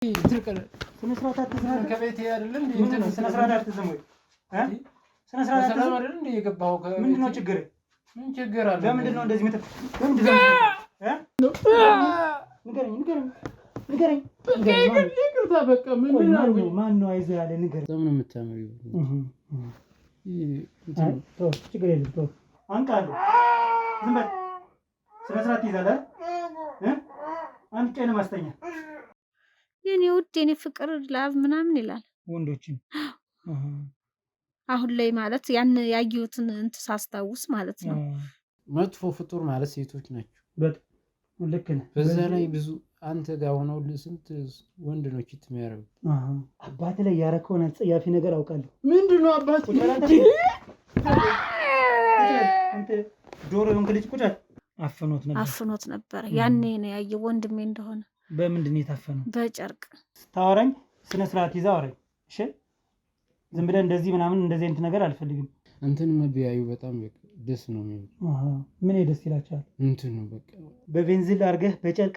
ስነ ስርዓት አትዝም። ከቤት አይደለም እንዴ? ስነ ስርዓት አትዝም ወይ? ስነ ስርዓት አትዝም አይደል እንዴ? የገባው ምንድን ነው ችግር? ምን ችግር አለ? ለምንድን ነው እንደዚህ መጥተህ? ለምንድን ነው ንገረኝ። ይቅርታ በቃ ማን ነው አይዞህ ያለ ንገረኝ። ለምን ነው የምታመሪው? ችግር የለም ተው። አንቃለሁ። ዝም በል። ስነ ስርዓት ይዛለህ? አንድ ቀን ማስተኛ የኔ ውድ የኔ ፍቅር ላቭ ምናምን ይላል ወንዶችን አሁን ላይ ማለት ያን ያዩትን ሳስታውስ ማለት ነው። መጥፎ ፍጡር ማለት ሴቶች ናቸው። በጣም ልክ ነህ። በዛ ላይ ብዙ አንተ ጋር ሆነው ስንት ወንድ ነው ቺት የሚያደርጉት? አባት ላይ ያረከውን አጸያፊ ነገር አውቃለሁ። ምንድነው አባት? አንተ ዶሮ የሆንክ ልጅ ቁጭ አፍኖት ነበር። ያኔ ነው ያየው ወንድሜ እንደሆነ። በምንድን ነው የታፈነው? በጨርቅ ታወራኝ። ስነ ስርዓት ይዛ አውራኝ። እሺ ዝም ብለህ እንደዚህ ምናምን እንደዚህ አይነት ነገር አልፈልግም። እንትን መቢያዩ በጣም ደስ ነው የሚለው። ምን ደስ ይላችኋል? እንትን ነው በቃ በቤንዚል አድርገህ በጨርቅ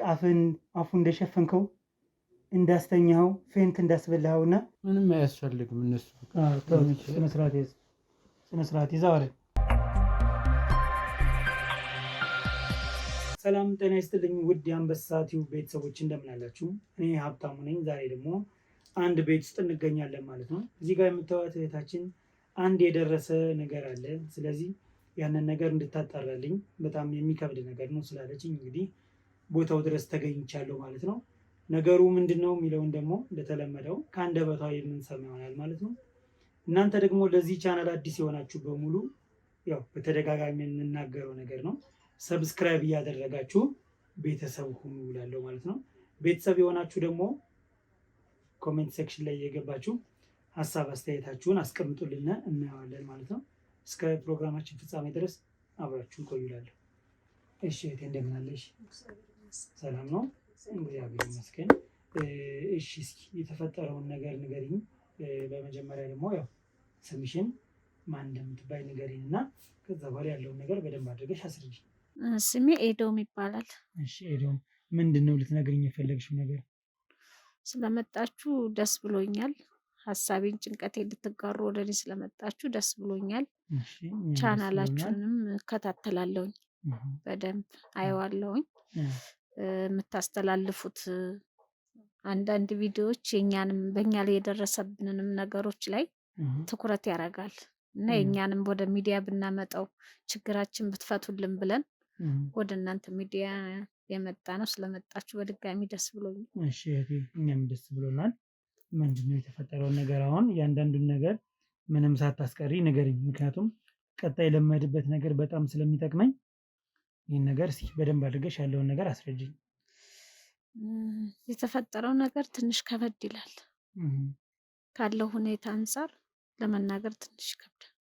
አፉ እንደሸፈንከው እንዳስተኛኸው ፌንት እንዳስበላኸውና ምንም አያስፈልግም። እነሱ ስነ ስርዓት ይዛ አውራኝ። ሰላም ጤና ይስጥልኝ ውድ የአንበሳ ቲዩብ ቤተሰቦች እንደምን አላችሁ? እኔ ሀብታሙ ነኝ። ዛሬ ደግሞ አንድ ቤት ውስጥ እንገኛለን ማለት ነው። እዚህ ጋር የምታዩት እህታችን አንድ የደረሰ ነገር አለ፣ ስለዚህ ያንን ነገር እንድታጣራልኝ በጣም የሚከብድ ነገር ነው ስላለችኝ እንግዲህ ቦታው ድረስ ተገኝቻለሁ ማለት ነው። ነገሩ ምንድን ነው የሚለውን ደግሞ እንደተለመደው ከአንደበቷ የምንሰማ ይሆናል ማለት ነው። እናንተ ደግሞ ለዚህ ቻናል አዲስ የሆናችሁ በሙሉ ያው በተደጋጋሚ የምናገረው ነገር ነው፣ ሰብስክራይብ እያደረጋችሁ ቤተሰብ ሁኑ እላለሁ ማለት ነው። ቤተሰብ የሆናችሁ ደግሞ ኮሜንት ሴክሽን ላይ እየገባችሁ ሀሳብ አስተያየታችሁን አስቀምጡልን፣ እናየዋለን ማለት ነው። እስከ ፕሮግራማችን ፍጻሜ ድረስ አብራችሁን ቆዩ እላለሁ። እሺ እህቴ እንደምን አለሽ? ሰላም ነው? እግዚአብሔር ይመስገን። እሺ እስኪ የተፈጠረውን ነገር ንገሪኝ። በመጀመሪያ ደግሞ ያው ስምሽን ማን እንደምትባይ ንገሪኝ እና ከዛ በኋላ ያለውን ነገር በደንብ አድርገሽ አስረጅኝ። ስሜ ኤዶም ይባላል። እሺ ኤዶም፣ ምንድን ነው ልትነግሪኝ የፈለግሽው ነገር? ስለመጣችሁ ደስ ብሎኛል። ሀሳቤን ጭንቀቴን ልትጋሩ ወደ እኔ ስለመጣችሁ ደስ ብሎኛል። ቻናላችሁንም እከታተላለሁኝ፣ በደንብ አየዋለሁኝ። የምታስተላልፉት አንዳንድ ቪዲዮዎች የኛንም በእኛ ላይ የደረሰብንንም ነገሮች ላይ ትኩረት ያደርጋል እና የእኛንም ወደ ሚዲያ ብናመጣው ችግራችን ብትፈቱልን ብለን ወደ እናንተ ሚዲያ የመጣ ነው። ስለመጣችሁ በድጋሚ ደስ ብሎኛል። እሺ እህቴ እኛም ደስ ብሎናል። ምንድነው የተፈጠረውን ነገር አሁን እያንዳንዱን ነገር ምንም ሳታስቀሪ ንገሪኝ፣ ምክንያቱም ቀጣይ ለመድበት ነገር በጣም ስለሚጠቅመኝ ይህን ነገር እስኪ በደንብ አድርገሽ ያለውን ነገር አስረጅኝ። የተፈጠረው ነገር ትንሽ ከበድ ይላል። ካለው ሁኔታ አንጻር ለመናገር ትንሽ ይከብዳል።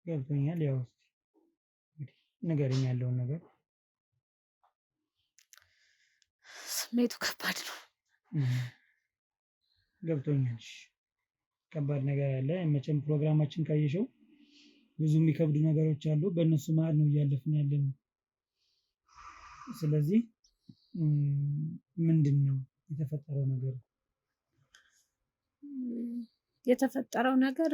ገብቶኛል። ያው ንገሪኝ ያለውን ነገር። ስሜቱ ከባድ ነው። ገብቶኛል። ከባድ ነገር አለ። መቼም ፕሮግራማችን ካየሽው ብዙ የሚከብዱ ነገሮች አሉ። በእነሱ መሀል ነው እያለፍን ያለን። ስለዚህ ምንድን ነው የተፈጠረው ነገር? የተፈጠረው ነገር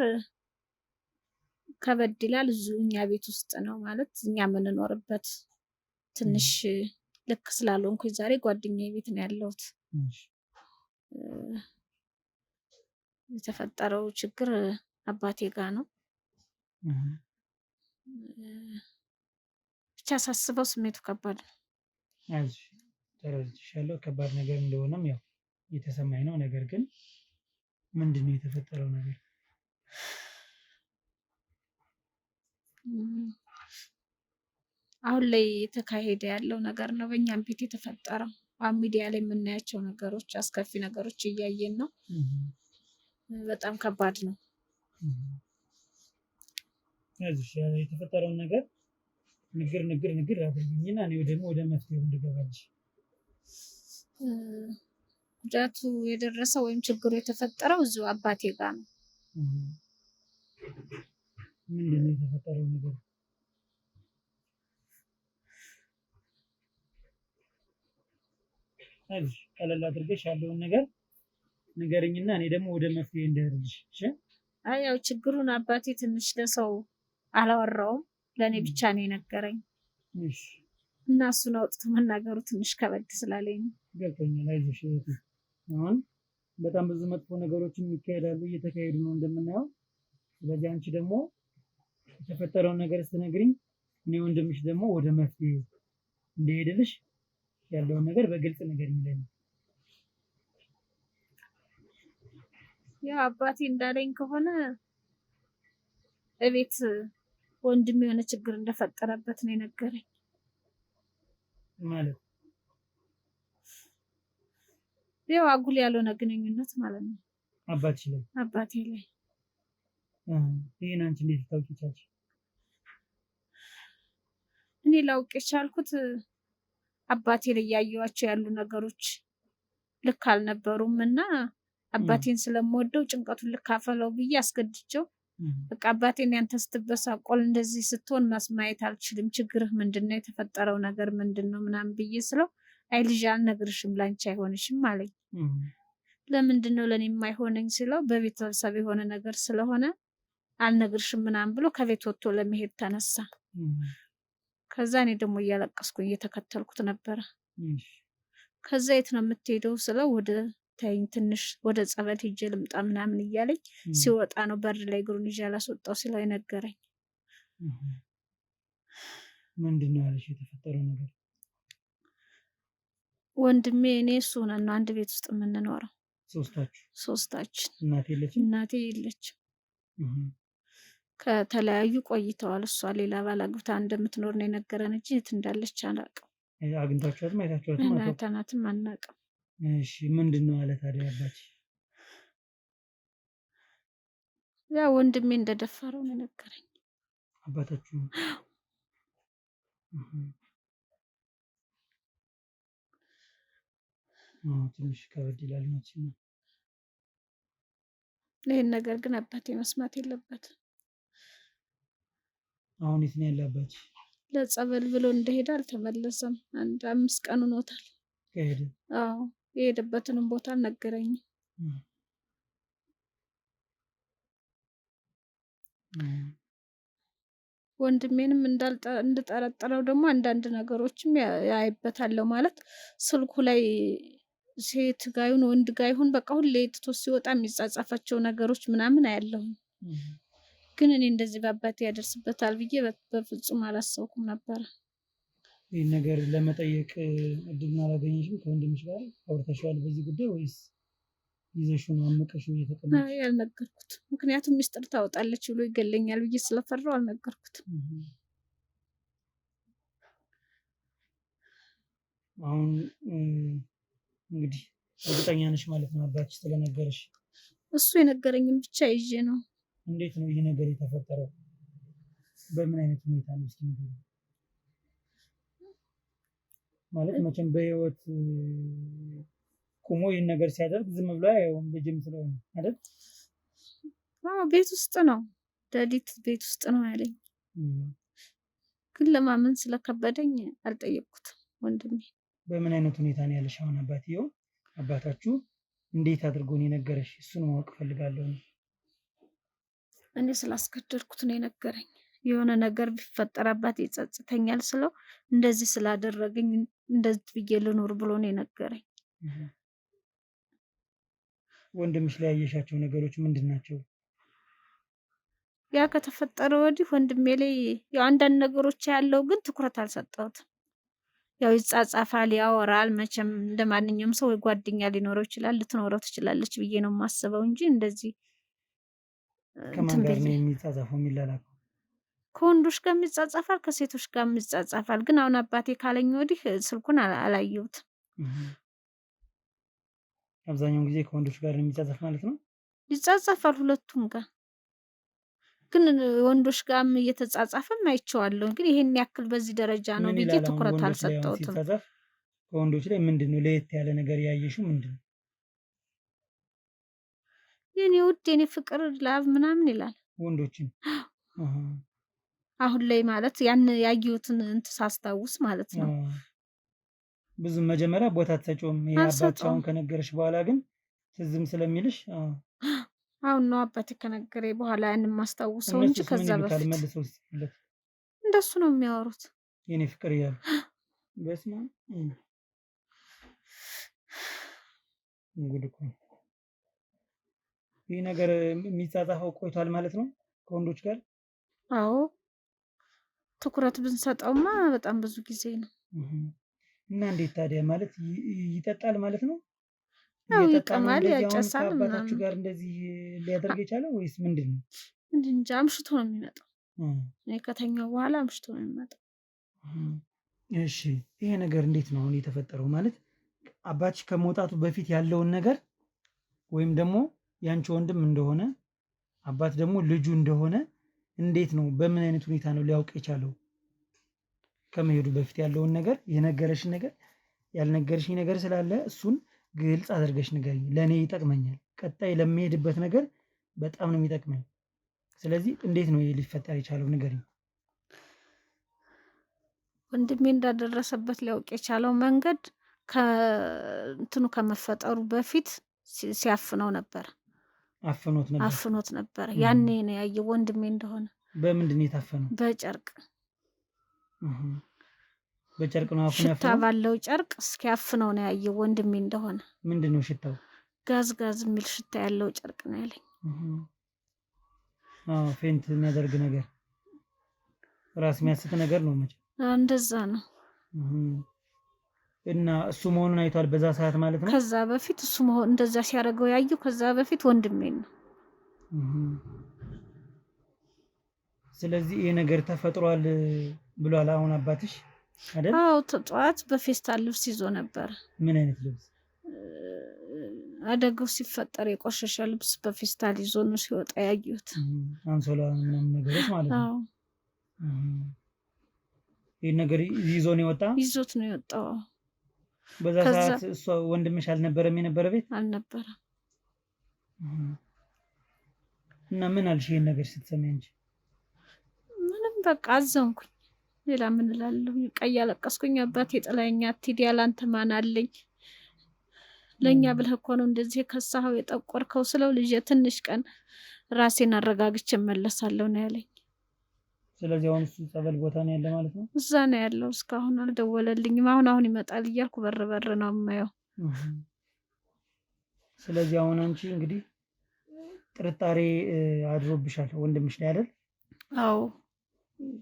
ከበድ ይላል። እኛ ቤት ውስጥ ነው ማለት እኛ የምንኖርበት ትንሽ ልክ ስላልሆንኩኝ ዛሬ ጓደኛዬ ቤት ነው ያለሁት። የተፈጠረው ችግር አባቴ ጋር ነው። ብቻ ሳስበው ስሜቱ ከባድ ነው። ተረድቻለሁ። ከባድ ነገር እንደሆነም ያው እየተሰማኝ ነው። ነገር ግን ምንድን ነው የተፈጠረው ነገር? አሁን ላይ የተካሄደ ያለው ነገር ነው በእኛም ቤት የተፈጠረው። አሁን ሚዲያ ላይ የምናያቸው ነገሮች አስከፊ ነገሮች እያየን ነው። በጣም ከባድ ነው። የተፈጠረውን ነገር ንግር አድርጊኝና እኔ ደግሞ ወደ መፍትሄው እንድገባልሽ። ጉዳቱ የደረሰው ወይም ችግሩ የተፈጠረው እዚሁ አባቴ ጋር ነው። ምንድን ነው የተፈጠረው ነገር? ቀለል አድርገሽ ያለውን ነገር ንገረኝና እኔ ደግሞ ወደ መፍትሄ እንድሄድልሽ። እሺ አይ ያው ችግሩን አባቴ ትንሽ ለሰው አላወራውም፣ ለእኔ ብቻ ነው የነገረኝ እሺ እና እሱን አውጥቶ መናገሩ ትንሽ ከበድ ስላለኝ ነው። ገብቶኛል። አይዞሽ እህቴ። አሁን በጣም ብዙ መጥፎ ነገሮችን ይካሄዳሉ፣ እየተካሄዱ ነው እንደምናየው። ስለዚህ አንቺ ደግሞ የተፈጠረውን ነገር ስትነግሪኝ እኔ ወንድምሽ ደግሞ ወደ መፍትሄ እንዲሄድልሽ ያለውን ነገር በግልጽ ንገሪኝ ለኔ። ያው አባቴ እንዳለኝ ከሆነ እቤት ወንድም የሆነ ችግር እንደፈጠረበት ነው የነገረኝ። ማለት ያው አጉል ያልሆነ ግንኙነት ማለት ነው አባትሽ ላይ አባቴ ላይ። ይሄን አንቺ እንዴት ታውቂ ቻልሽ? እኔ ላውቅ የቻልኩት አባቴ ላይ ያየኋቸው ያሉ ነገሮች ልክ አልነበሩም እና አባቴን ስለምወደው ጭንቀቱን ልካፈለው ብዬ አስገድቼው በቃ አባቴን ያንተ ስትበሳቆል እንደዚህ ስትሆን ማየት አልችልም፣ ችግርህ ምንድነው? የተፈጠረው ነገር ምንድነው? ምናምን ብዬ ስለው አይ ልጅ አልነግርሽም፣ ላንቺ አይሆንሽም አለኝ። ለምንድን ነው ለኔ የማይሆነኝ ስለው በቤተሰብ የሆነ ነገር ስለሆነ አልነግርሽም ምናምን ብሎ ከቤት ወጥቶ ለመሄድ ተነሳ። ከዛ እኔ ደግሞ እያለቀስኩኝ እየተከተልኩት ነበረ። ከዛ የት ነው የምትሄደው ስለው ወደ ተይኝ ትንሽ ወደ ጸበል ሄጄ ልምጣ ምናምን እያለኝ ሲወጣ ነው በር ላይ እግሩን ይዤ አላስወጣው ሲለው የነገረኝ። ምንድን ነው ያለሽ የተፈጠረው ነገር? ወንድሜ እኔ እሱ ሆነን ነው አንድ ቤት ውስጥ የምንኖረው ሶስታችን። እናቴ የለችም። ከተለያዩ ቆይተዋል። እሷ ሌላ ባል አግብታ እንደምትኖር ነው የነገረን እንጂ የት እንዳለች አናውቅም። አግኝታችኋትም አይታችኋትም? አይተናትም አናውቅም። እሺ ምንድን ነው አለ ታዲያ አባትሽ? ያ ወንድሜ እንደደፈረው ነው የነገረኝ አባታችሁ። ትንሽ ከበድ ይላል መቼም። ይህን ነገር ግን አባቴ መስማት የለበትም። አሁን የት ነው ያለ አባትሽ? ለጸበል ብሎ እንደሄደ አልተመለሰም። አንድ 5 ቀን ሆኖታል ከሄደ። አዎ የሄደበትንም ቦታ አልነገረኝም። ወንድሜንም እንድጠረጥረው ደግሞ አንዳንድ ነገሮችም ያይበታለሁ። ማለት ስልኩ ላይ ሴት ጋር ይሁን ወንድ ጋር ይሁን በቃ ሁሌ ትቶ ሲወጣ የሚጻጻፋቸው ነገሮች ምናምን አያለሁም። ግን እኔ እንደዚህ በአባቴ ያደርስበታል ብዬ በፍጹም አላሰብኩም ነበር። ይህን ነገር ለመጠየቅ እድሉን አላገኘሽም? ከወንድምሽ ጋር አውርተሽዋል በዚህ ጉዳይ ወይስ ይዘሽው ነው አምቀሽው እየተቀመጥሽ? አይ አልነገርኩትም። ምክንያቱም ሚስጥር ታወጣለች ብሎ ይገለኛል ብዬ ስለፈራው አልነገርኩትም። አሁን እንግዲህ እርግጠኛ ነሽ ማለት ነው አባትሽ ስለነገረሽ? እሱ የነገረኝም ብቻ ይዤ ነው። እንዴት ነው ይህ ነገር የተፈጠረው? በምን አይነት ሁኔታ ነው? እስኪ ንገሪኝ። ማለት መቼም በህይወት ቁሞ ይህን ነገር ሲያደርግ ዝም ብሎ አያየውም፣ ልጅም ስለሆነ አይደል? ቤት ውስጥ ነው፣ ሌሊት ቤት ውስጥ ነው ያለኝ። ግን ለማመን ስለከበደኝ አልጠየቅኩትም ወንድሜ። በምን አይነት ሁኔታ ነው ያለሽ አሁን? አባታችሁ እንዴት አድርጎ ነው የነገረሽ? እሱን ማወቅ ፈልጋለሁ። እኔ ስላስገደድኩት ነው የነገረኝ። የሆነ ነገር ቢፈጠር አባቴ ይጸጽተኛል ስለው እንደዚህ ስላደረገኝ እንደዚህ ብዬ ልኖር ብሎ ነው የነገረኝ። ወንድምሽ ላይ ያየሻቸው ነገሮች ምንድን ናቸው? ያ ከተፈጠረ ወዲህ ወንድሜ ላይ ያው አንዳንድ ነገሮች ያለው ግን ትኩረት አልሰጠሁትም። ያው ይጻጻፋል፣ ያወራል። መቼም እንደማንኛውም ሰው ወይ ጓደኛ ሊኖረው ይችላል፣ ልትኖረው ትችላለች ብዬ ነው የማስበው እንጂ እንደዚህ ከማን ጋር ነው የሚጻጻፈው የሚላላከው? ከወንዶች ጋር የሚጻጻፋል፣ ከሴቶች ጋር የሚጻጻፋል። ግን አሁን አባቴ ካለኝ ወዲህ ስልኩን አላየሁትም። አብዛኛውን ጊዜ ከወንዶች ጋር ነው የሚጻጻፍ ማለት ነው? ይጻጻፋል ሁለቱም ጋር። ግን ወንዶች ጋርም እየተጻጻፈም አይቼዋለሁ። ግን ይሄን ያክል በዚህ ደረጃ ነው ብዬ ትኩረት አልሰጠሁትም። ከወንዶች ላይ ምንድን ነው ለየት ያለ ነገር ያየሽው? ምንድን ነው? የኔ ውድ የኔ ፍቅር ላብ ምናምን ይላል ወንዶችን። አሁን ላይ ማለት ያን ያየሁትን እንትን ሳስታውስ ማለት ነው። ብዙ መጀመሪያ ቦታ አትሰጪውም። ይሄ አባትሽ አሁን ከነገረሽ በኋላ ግን ትዝም ስለሚልሽ አሁን ነው አባቴ ከነገረኝ በኋላ ያንን ማስታውሰው እንጂ እነሱስ ምን ከዛ ይሉታል በፊት መልሰው ሲጽፉለት? እንደሱ ነው የሚያወሩት። የኔ ፍቅር እያሉ በስመ አብ ጉድ እኮ ነው። ይህ ነገር የሚጻጻፈው ቆይቷል ማለት ነው ከወንዶች ጋር? አዎ ትኩረት ብንሰጠውማ በጣም ብዙ ጊዜ ነው። እና እንዴት ታዲያ ማለት ይጠጣል ማለት ነው? ያው እየጠጣ ነው ይቅማል፣ እንደዚህ አሁን ያጨሳል ከአባታችሁ ምናምን። ጋር እንደዚህ ሊያደርግ የቻለው ወይስ ምንድን ነው? እንጃ አምሽቶ ነው የሚመጣው። እኔ ከተኛው በኋላ አምሽቶ ነው የሚመጣው። እሺ ይሄ ነገር እንዴት ነው አሁን የተፈጠረው? ማለት አባትሽ ከመውጣቱ በፊት ያለውን ነገር ወይም ደግሞ ያንቺ ወንድም እንደሆነ አባት ደግሞ ልጁ እንደሆነ እንዴት ነው በምን አይነት ሁኔታ ነው ሊያውቅ የቻለው? ከመሄዱ በፊት ያለውን ነገር የነገረሽን ነገር ያልነገረሽኝ ነገር ስላለ እሱን ግልጽ አድርገሽ ንገሪኝ። ለእኔ ይጠቅመኛል። ቀጣይ ለሚሄድበት ነገር በጣም ነው የሚጠቅመኝ። ስለዚህ እንዴት ነው ይሄ ሊፈጠር የቻለው ንገሪኝ። ወንድሜ እንዳደረሰበት ሊያውቅ የቻለው መንገድ ከእንትኑ ከመፈጠሩ በፊት ሲያፍነው ነበር። አፍኖት ነበር። ያኔ ነው ያየው ወንድሜ እንደሆነ። በምንድን ነው የታፈነው? በጨርቅ በጨርቅ ነው አፍኖ ሽታ ባለው ጨርቅ እስኪያፍነው ነው ያየው ወንድሜ እንደሆነ። ምንድን ነው ሽታው? ጋዝ ጋዝ የሚል ሽታ ያለው ጨርቅ ነው ያለኝ። ፌንት የሚያደርግ ነገር፣ ራስ የሚያስት ነገር ነው መቼም። እንደዛ ነው። እና እሱ መሆኑን አይቷል በዛ ሰዓት ማለት ነው? ከዛ በፊት እሱ መሆን እንደዛ ሲያደርገው ያየው ከዛ በፊት ወንድሜ ነው። ስለዚህ ይሄ ነገር ተፈጥሯል ብሏል አሁን አባትሽ አይደል? አዎ ጠዋት በፌስታል ልብስ ይዞ ነበር። ምን አይነት ልብስ? አደጋው ሲፈጠር የቆሸሸ ልብስ በፌስታል ይዞ ነው ሲወጣ ያዩት። አንሶላ ምናምን ነገሮች ማለት ነው። ይሄ ነገር ይዞ ነው የወጣ? ይዞት ነው የወጣው። በዛ ሰዓት እሷ ወንድምሽ አልነበረም? የነበረ ቤት አልነበረም። እና ምን አልሽ ይሄን ነገር ስትሰሚ አንቺ? ምንም በቃ አዘንኩኝ። ሌላ ምን እላለሁ? ቀይ ያለቀስኩኝ። አባቴ ጥላኛ አትሂድ፣ ያላንተ ማን አለኝ? ለኛ ብለህ እኮ ነው እንደዚህ ከሳኸው የጠቆርከው ስለው ልጅ ትንሽ ቀን ራሴን አረጋግቼ እመለሳለሁ ነው ያለኝ። ስለዚህ አሁን እሱ ጸበል ቦታ ነው ያለ ማለት ነው? እዛ ነው ያለው። እስካሁን አልደወለልኝም። አሁን ይመጣል እያልኩ በር ነው የማየው። ስለዚህ አሁን አንቺ እንግዲህ ጥርጣሬ አድሮብሻል ወንድምሽ ላይ አይደል? አዎ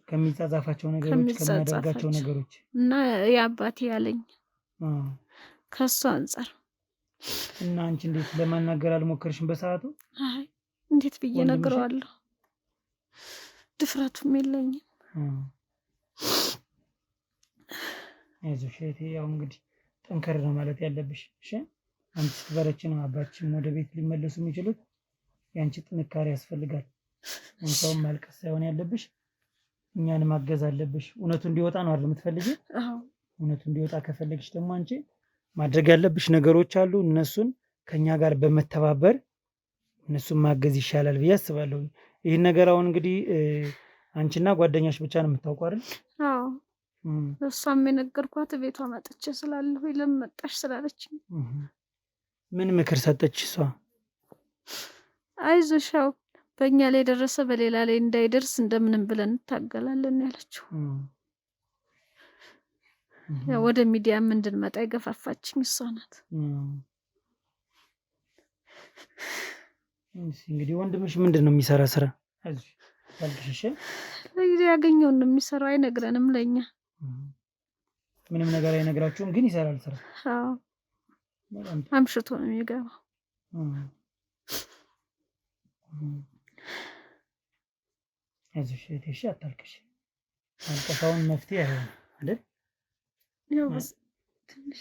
ከሚጻጻፋቸው ነገሮች ከሚያደርጋቸው ነገሮች እና የአባቴ ያለኝ ከሱ አንጻር። እና አንቺ እንዴት ለማናገር አልሞከርሽም በሰዓቱ? አይ እንዴት ብዬ ነግረዋለሁ? ድፍረቱም የለኝም። አይዞሽ እህቴ፣ ያው እንግዲህ ጠንከር ነው ማለት ያለብሽ። እሺ አንቺ ስትበረቺ ነው አባትሽም ወደ ቤት ሊመለሱ የሚችሉት። የአንቺ ጥንካሬ ያስፈልጋል። አንቺም ማልቀስ ሳይሆን ያለብሽ እኛን ማገዝ አለብሽ። እውነቱ እንዲወጣ ነው አይደል የምትፈልጊው? እውነቱ እንዲወጣ ከፈለግሽ ደግሞ አንቺ ማድረግ ያለብሽ ነገሮች አሉ። እነሱን ከኛ ጋር በመተባበር እነሱን ማገዝ ይሻላል ብዬ አስባለሁ። ይህን ነገር አሁን እንግዲህ አንቺና ጓደኛሽ ብቻ ነው የምታውቁ አይደል? አዎ እሷም የነገርኳት ቤቷ መጥቼ ስላለሁ ለምን መጣሽ ስላለችኝ። ምን ምክር ሰጠች እሷ? አይዞሽ ያው በእኛ ላይ ደረሰ በሌላ ላይ እንዳይደርስ እንደምንም ብለን እንታገላለን ያለችው። ወደ ሚዲያም እንድንመጣ የገፋፋችኝ እሷ ናት። እንግዲህ ወንድምሽ ምንድን ነው የሚሰራ ስራ? አይዞሽ ታልቅሽ። ያገኘውን ነው የሚሰራው፣ አይነግረንም ለኛ። ምንም ነገር አይነግራችሁም ግን ይሰራል ስራ? አዎ አምሽቶ ነው የሚገባው። አይዞሽ እሺ አታልቅሽ። ማልቀሳውን መፍትሄ አይሆንም አይደል? ያው ትንሽ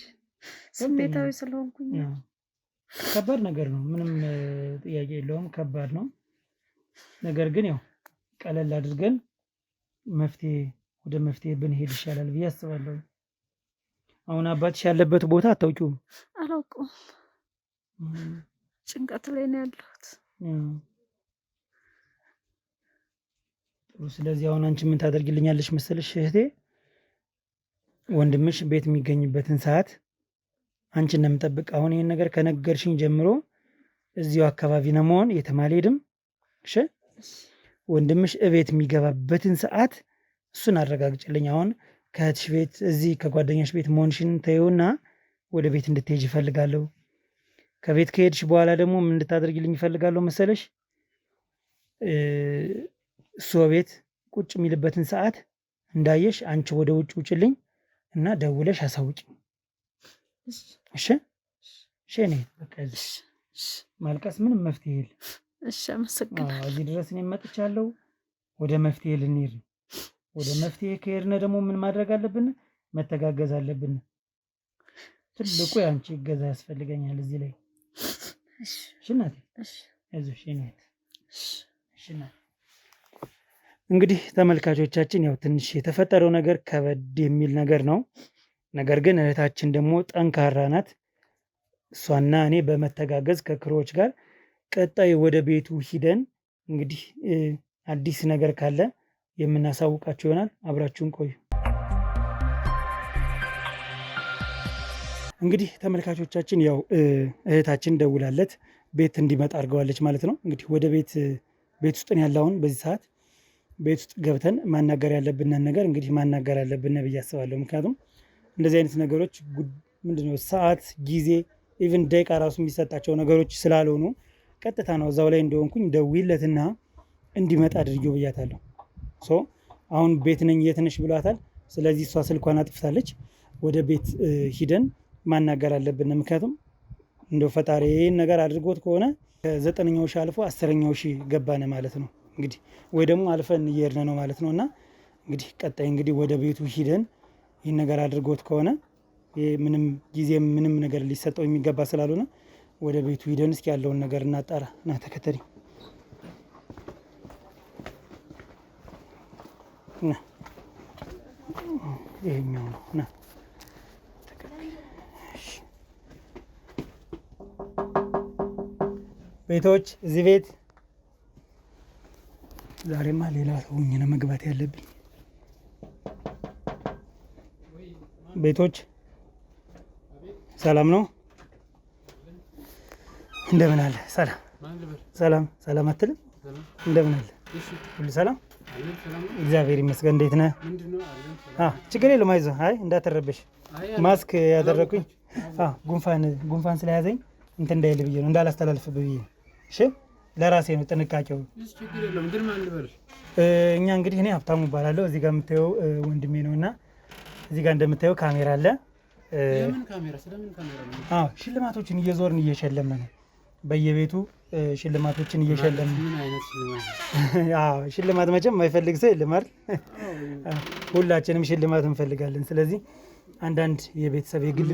ስሜታዊ ስለሆንኩኝ ከባድ ነገር ነው፣ ምንም ጥያቄ የለውም። ከባድ ነው። ነገር ግን ያው ቀለል አድርገን ወደ መፍትሄ ብንሄድ ይሻላል ብዬ አስባለሁ። አሁን አባትሽ ያለበት ቦታ አታውቂውም? አላውቀውም። ጭንቀት ላይ ነው ያለሁት። ጥሩ። ስለዚህ አሁን አንቺ ምን ታደርጊልኛለሽ መሰለሽ እህቴ? ወንድምሽ ቤት የሚገኝበትን ሰዓት አንቺን ነው የምጠብቅ። አሁን ይሄን ነገር ከነገርሽኝ ጀምሮ እዚሁ አካባቢ ነው መሆን የትም አልሄድም። እሺ ወንድምሽ እቤት የሚገባበትን ሰዓት እሱን አረጋግጭልኝ። አሁን ከእህትሽ ቤት እዚህ ከጓደኛሽ ቤት መሆንሽን ተይውና ወደ ቤት እንድትሄጅ እፈልጋለሁ። ከቤት ከሄድሽ በኋላ ደግሞ ምን እንድታደርግልኝ እፈልጋለሁ መሰለሽ? እሱ ቤት ቁጭ የሚልበትን ሰዓት እንዳየሽ አንቺ ወደ ውጭ ውጭልኝ እና ደውለሽ አሳውቂኝ። እሺ እሺ። እኔ በቃ ማልቀስ ምንም መፍትሄ የለም። እሺ አመሰግናለሁ። እዚህ ድረስ እኔም መጥቻለሁ። ወደ መፍትሄ ልንሄድ ነው። ወደ መፍትሄ ከሄድን ደግሞ ምን ማድረግ አለብን? መተጋገዝ አለብን። ትልቁ የአንቺ እገዛ ያስፈልገኛል እዚህ ላይ። እሺ እናቴ፣ አይዞሽ የኔ እህት። እሺ እናቴ። እንግዲህ ተመልካቾቻችን ያው ትንሽ የተፈጠረው ነገር ከበድ የሚል ነገር ነው። ነገር ግን እህታችን ደግሞ ጠንካራ ናት። እሷና እኔ በመተጋገዝ ከክሮዎች ጋር ቀጣይ ወደ ቤቱ ሂደን እንግዲህ አዲስ ነገር ካለ የምናሳውቃችሁ ይሆናል። አብራችሁን ቆዩ። እንግዲህ ተመልካቾቻችን ያው እህታችን ደውላለት ቤት እንዲመጣ አድርገዋለች ማለት ነው። እንግዲህ ወደ ቤት ውስጥ ያለውን በዚህ ሰዓት ቤት ውስጥ ገብተን ማናገር ያለብንን ነገር እንግዲህ ማናገር አለብን ብዬ አስባለሁ። ምክንያቱም እንደዚህ አይነት ነገሮች ምንድነው ሰዓት፣ ጊዜ፣ ኢቭን ደቂቃ ራሱ የሚሰጣቸው ነገሮች ስላልሆኑ ቀጥታ ነው እዛው ላይ እንደሆንኩኝ ደውይለትና እንዲመጣ አድርጌው ብያታለሁ። አሁን ቤት ነኝ የት ነሽ ብሏታል። ስለዚህ እሷ ስልኳን አጥፍታለች። ወደ ቤት ሂደን ማናገር አለብን። ምክንያቱም እንደው ፈጣሪ ይህን ነገር አድርጎት ከሆነ ከ9ኛው ሺህ አልፎ 10ኛው ሺህ ገባነ ማለት ነው። እንግዲህ ወይ ደግሞ አልፈን እየሄድን ነው ማለት ነው። እና እንግዲህ ቀጣይ እንግዲህ ወደ ቤቱ ሂደን ይህን ነገር አድርጎት ከሆነ ምንም ጊዜ ምንም ነገር ሊሰጠው የሚገባ ስላልሆነ ወደ ቤቱ ሂደን እስኪ ያለውን ነገር እናጣራ። ና ተከተሪ። ይሄኛው ነው። ና ቤቶች እዚህ ቤት ዛሬማ ሌላ ሰውኝ ነው መግባት ያለብኝ። ቤቶች ሰላም ነው? እንደምን አለ? ሰላም አትልም? እንደምን አለ? ሁሉ ሰላም? እግዚአብሔር ይመስገን። እንዴት ነህ? ችግር የለም አይዞህ። አይ እንዳትረበሽ። ማስክ ያደረኩኝ ጉንፋን ስለያዘኝ እንትን እንዳይል ብዬ ነው፣ እንዳላስተላልፍ ብዬ ነው። እሺ ለራሴ ነው ጥንቃቄው። እኛ እንግዲህ እኔ ሀብታሙ እባላለሁ። እዚህ ጋር የምታየው ወንድሜ ነው እና እዚህ ጋር እንደምታየው ካሜራ አለ። ሽልማቶችን እየዞርን እየሸለምን ነው። በየቤቱ ሽልማቶችን እየሸለምን። ሽልማት መቼም የማይፈልግ ሰው የለም አይደል? ሁላችንም ሽልማት እንፈልጋለን። ስለዚህ አንዳንድ የቤተሰብ የግል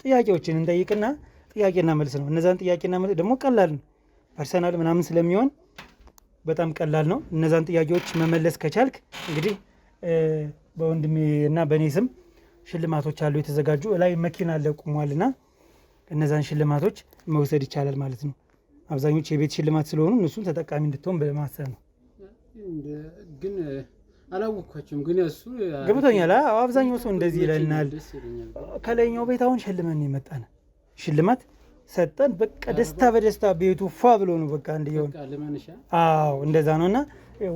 ጥያቄዎችን እንጠይቅና ጥያቄና መልስ ነው። እነዛን ጥያቄና መልስ ደግሞ ቀላል ነው፣ ፐርሰናል ምናምን ስለሚሆን በጣም ቀላል ነው። እነዛን ጥያቄዎች መመለስ ከቻልክ እንግዲህ በወንድሜ እና በእኔ ስም ሽልማቶች አሉ የተዘጋጁ። ላይ መኪና አለ ቁሟልና እነዛን ሽልማቶች መውሰድ ይቻላል ማለት ነው። አብዛኞቹ የቤት ሽልማት ስለሆኑ እነሱን ተጠቃሚ እንድትሆን በማሰብ ነው። ግን አላወቅኳቸውም። ግን እሱ ገብቶኛል። አብዛኛው ሰው እንደዚህ ይለናል። ከላይኛው ቤት አሁን ሸልመን የመጣን ሽልማት ሰጠን። በቃ ደስታ በደስታ ቤቱ ፏ ብሎ ነው በቃ እንዲሆን። እንደዛ ነው። እና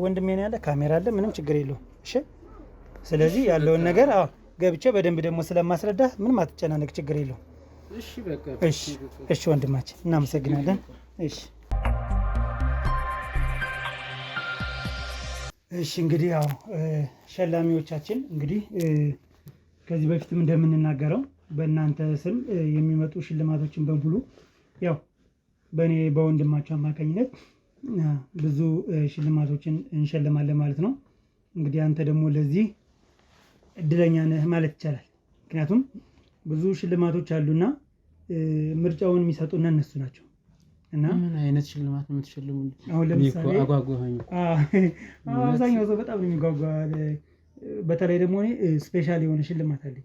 ወንድሜ ነው ያለ ካሜራ አለ፣ ምንም ችግር የለውም። እሺ ስለዚህ ያለውን ነገር ገብቼ በደንብ ደግሞ ስለማስረዳ ምንም አትጨናነቅ፣ ችግር የለውም። እሺ በቃ እሺ ወንድማችን እናመሰግናለን። እሺ እንግዲህ ያው ሸላሚዎቻችን እንግዲህ ከዚህ በፊትም እንደምንናገረው በእናንተ ስም የሚመጡ ሽልማቶችን በሙሉ ያው በእኔ በወንድማቸው አማካኝነት ብዙ ሽልማቶችን እንሸልማለን ማለት ነው። እንግዲህ አንተ ደግሞ ለዚህ እድለኛ ነህ ማለት ይቻላል። ምክንያቱም ብዙ ሽልማቶች አሉና ምርጫውን የሚሰጡና እነሱ ናቸው። እና ምን አይነት ሽልማት ነው የምትሸልሙልኝ? አሁን ለምሳሌ አጓጓኝ። አብዛኛው ሰው በጣም ነው የሚጓጓ። በተለይ ደግሞ እኔ ስፔሻል የሆነ ሽልማት አለኝ።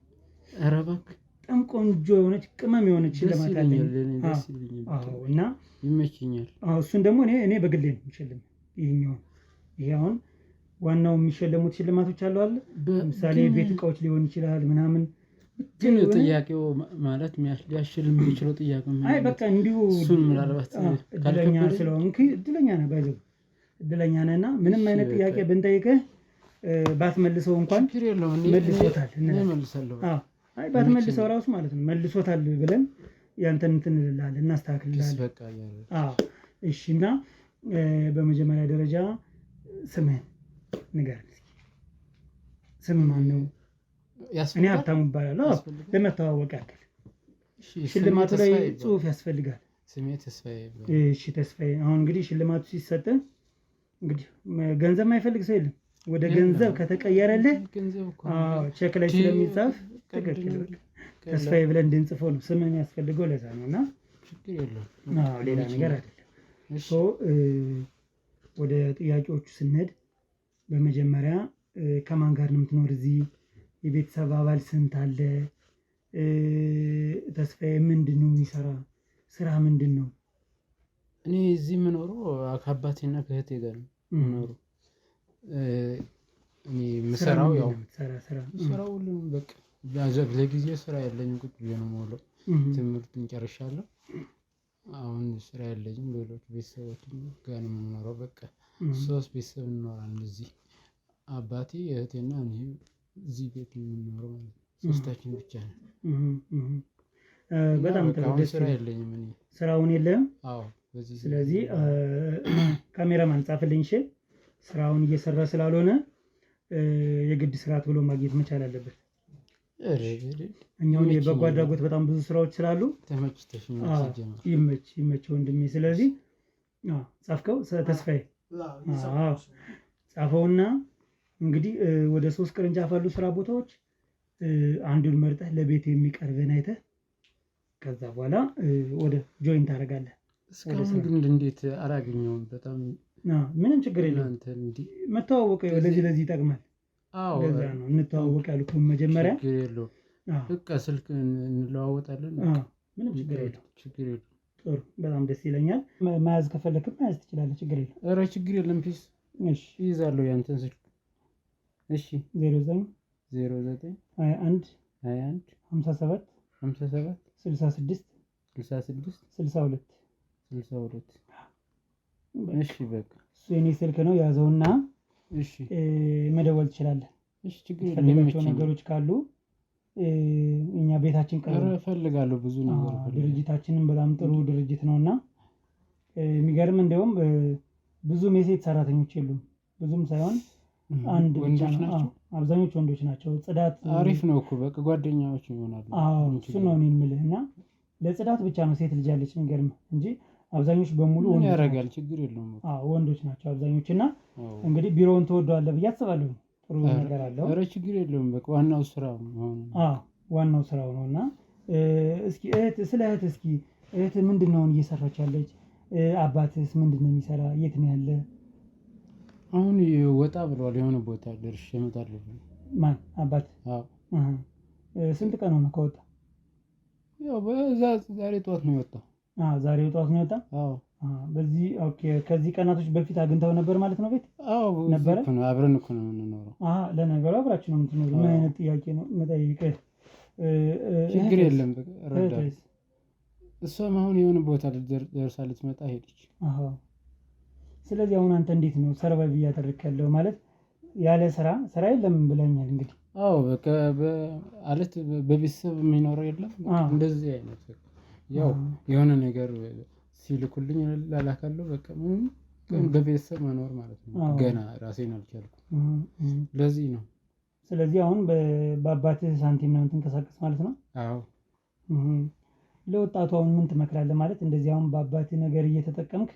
ኧረ እባክህ በጣም ቆንጆ የሆነች ቅመም የሆነች ሽልማት አለኝ። እና ይመችኛል። እሱን ደግሞ እኔ በግሌ ነው የምሸልም። ይሄ አሁን ዋናው የሚሸለሙት ሽልማቶች አሉ አለ። ለምሳሌ ቤት እቃዎች ሊሆን ይችላል ምናምን ግን ጥያቄው ማለት ሊያሽል የሚችለው ጥያቄ አይ በቃ እንዲሁ እሱን ምናልባት እድለኛ ስለሆንክ እድለኛ ነህ ባይዘው እድለኛ ነህና ምንም አይነት ጥያቄ ብንጠይቅህ ባትመልሰው እንኳን መልሶታል መልሳለሁ። አይ ባትመልሰው ራሱ ማለት ነው መልሶታል ብለን ያንተን እንትን እንልልሃለን እናስተካክልልሃለን። በቃ እሺ እና በመጀመሪያ ደረጃ ስምህን ንገረን እስኪ። ስምህ ማን ነው? እኔ ሀብታሙ እባላለሁ። ለመተዋወቅ ያክል ሽልማቱ ላይ ጽሁፍ ያስፈልጋል። ስሜ ተስፋዬ። እሺ ተስፋዬ፣ አሁን እንግዲህ ሽልማቱ ሲሰጥ እንግዲህ ገንዘብ የማይፈልግ ሰው የለም። ወደ ገንዘብ ከተቀየረልህ ቼክ ላይ ስለሚጻፍ ትክክል ተስፋዬ ብለን እንድንጽፈው ነው ስምህ የሚያስፈልገው። ለዛ ነው እና ሌላ ነገር አይደለም። ወደ ጥያቄዎቹ ስንሄድ በመጀመሪያ ከማን ጋር ነው የምትኖር? እዚህ የቤተሰብ አባል ስንት አለ? ተስፋዬ ምንድን ነው የሚሰራ? ስራ ምንድን ነው? እኔ እዚህ የምኖረው ከአባቴና ከእህቴ ጋር ነው የምኖረው። እኔ የምሰራው ያው ስራው ሁሉም በቃ ለጊዜው ስራ የለኝም። ቁጭ ብዬ ነው የምውለው። ትምህርቱን ጨርሻለሁ። አሁን ስራ የለኝም። ሌሎች ቤተሰቦችም ጋር ነው የምኖረው። በቃ 3 ቤተሰብ እንኖራለን እዚህ። አባቴ እህቴና እኔ እዚህ ቤት የምንኖረው ማለት ነው። 3ታችን ብቻ ነው። በጣም ጥሩ። ስራ የለኝም እኔ። ስራውን የለህም? አዎ። ስለዚህ ካሜራማን ጻፍልኝ። እሺ ስራውን እየሰራ ስላልሆነ የግድ ስርዓት ብሎ ማግኘት መቻል አለበት። እኛውን የበጎ አድራጎት በጣም ብዙ ስራዎች ስላሉ ይመች ወንድሜ። ስለዚህ ጻፍከው ተስፋዬ? ጻፈውና እንግዲህ ወደ 3 ቅርንጫፍ ያሉ ስራ ቦታዎች አንዱን መርጠህ ለቤት የሚቀርብን አይተህ ከዛ በኋላ ወደ ጆይን ታደርጋለህ። እስካሁን ግን እንዴት አላገኘውም? በጣም ምንም ችግር የለም። መተዋወቅ ለዚህ ይጠቅማል። ለዛ ነው እንተዋወቅ ያልኩህ መጀመሪያ። ችግር የለውም። በቃ ስልክ እንለዋወጣለን። ምንም ችግር የለውም። ጥሩ፣ በጣም ደስ ይለኛል። መያዝ ከፈለክም መያዝ ትችላለህ። ችግር የለም። ኧረ ችግር የለም። ፒስ። እሺ ይይዛለሁ ያንተን ስልክ። እሺ 09 21 57 66 62 እሺ በቃ እሱ የኔ ስልክ ነው። ያዘውና እሺ መደወል ትችላለህ። እሺ ችግር የለም። ነገሮች ካሉ እኛ ቤታችን ቀርብ እፈልጋለሁ። ብዙ ነገር ድርጅታችንን በጣም ጥሩ ድርጅት ነውና የሚገርም እንደውም ብዙም የሴት ሰራተኞች የሉም። ብዙም ሳይሆን አንድ ብቻ ነው። አብዛኞቹ ወንዶች ናቸው። ጽዳት አሪፍ ነው እኮ በቃ ጓደኛዎች ይሆናሉ። እሱ ነው እኔ የምልህ። እና ለጽዳት ብቻ ነው ሴት ልጅ ያለች የሚገርም እንጂ አብዛኞቹ በሙሉ ወንዶች ያደርጋል። ችግር የለውም። ወንዶች ናቸው አብዛኞቹ። እና እንግዲህ ቢሮውን ትወደዋለህ ብዬ አስባለሁ። ጥሩ ነገር አለው። ኧረ ችግር የለውም። በቃ ዋናው ስራው ነው። ዋናው ስራው ነው። እና እስኪ ስለ እህት እስኪ እህት ምንድን ነው እየሰራች ያለች? አባትስ ምንድን ነው የሚሰራ? የት ነው ያለ? አሁን ወጣ ብለዋል። የሆነ ቦታ ደርሼ እመጣለሁ። ማን? አባት? ስንት ቀን ሆነ ከወጣ? ያው ዛሬ ጠዋት ነው የወጣው። ዛሬ ጠዋት ነው የወጣ? በዚህ ኦኬ። ከዚህ ቀናቶች በፊት አግኝተው ነበር ማለት ነው ቤት? ነበረ። አብረን እኮ ነው የምንኖረው። ለነገሩ አብራችሁ ነው የምትኖሩ። ምን አይነት ጥያቄ ነው የምጠይቅህ? ችግር የለም። እረዳለሁ። እሷም አሁን የሆነ ቦታ ደርሳ ልትመጣ ሄደች። ስለዚህ አሁን አንተ እንዴት ነው ሰርቫይቭ እያደረግክ ያለው? ማለት ያለ ስራ የለም ብለኛል እንግዲህ። በቃ ማለት በቤተሰብ የሚኖረው የለም እንደዚህ አይነት ያው የሆነ ነገር ሲልኩልኝ ላላካለሁ። በቃ በቤተሰብ መኖር ማለት ነው። ገና ራሴን አልቻልኩም። ለዚህ ነው። ስለዚህ አሁን በአባትህ ሳንቲም ነው ትንቀሳቀስ ማለት ነው? ለወጣቱ አሁን ምን ትመክራለህ? ማለት እንደዚህ አሁን በአባትህ ነገር እየተጠቀምክ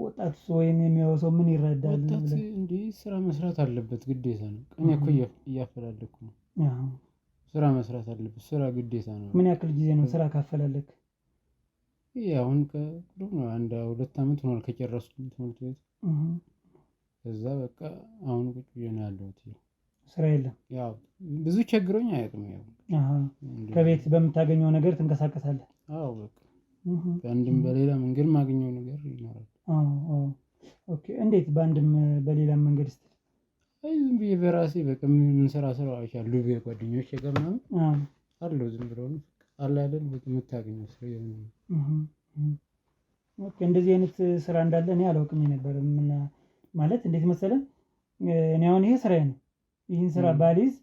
ወጣቱ ወይም የሚያወሰው ምን ይረዳል? እንዴ ስራ መስራት አለበት፣ ግዴታ ነው። እኔ እኮ እያፈላለኩ ነው። ስራ መስራት አለበት። ስራ ግዴታ ነው። ምን ያክል ጊዜ ነው ስራ ካፈላለክ? አሁን ከቅርብ ነው 1-2 አመት ሆኗል ከጨረስኩኝ ትምህርት ቤት። ከዛ በቃ አሁን ቁጭ ብዬ ነው ያለሁት። ስራ የለም። ያው ብዙ ቸግሮኝ አያውቅም። ያው ከቤት በምታገኘው ነገር ትንቀሳቀሳለህ? በቃ በአንድም በሌላ መንገድ ማግኘው ነገር ይኖራል። ኦኬ። እንዴት በአንድም በሌላ መንገድ ስትል? አይ ዝም ብዬ በራሴ በቃ የምንሰራ ስራዎች አሉ ጓደኞቼ ጋር ምናምን አለው ዝም ብሎ ነው አለ አይደል በቃ የምታገኘው ስራ ኦኬ። እንደዚህ አይነት ስራ እንዳለ እኔ አላውቅም ነበር። ማለት እንዴት መሰለህ እኔ አሁን ይሄ ስራዬ ነው። ይህን ስራ ባሊዝ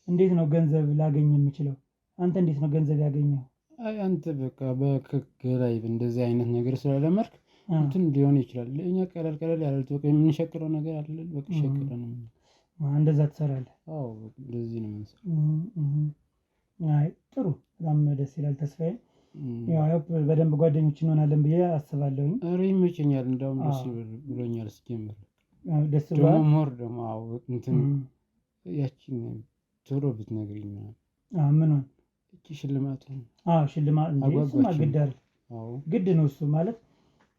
እንዴት ነው ገንዘብ ላገኝ የምችለው? አንተ እንዴት ነው ገንዘብ ያገኘው? አይ አንተ በቃ በከላይ እንደዚህ አይነት ነገር ስለለመድክ እንትን ሊሆን ይችላል። እኛ ቀለል ያለ በቃ የምንሸክለው ነገር አለ በቃ ሸክለን እንደዛ ትሰራለህ? አዎ እንደዚህ ነው የምንሰራው። አይ ጥሩ፣ በጣም ደስ ይላል። ተስፋዬ ያው በደንብ ጓደኞች እንሆናለን ብዬ አስባለሁኝ። ኧረ ይመቸኛል፣ እንደውም ደስ ብሎኛል ስጀምር። ደስ ደግሞ ሞር ደግሞ አዎ እንትን ያቺን ቶሎ ብትነግሪኝ ምናምን። ምኑን? እቺ ሽልማት ሽልማት እንጂ እሱማ ግድ አይደል? ግድ ነው እሱ ማለት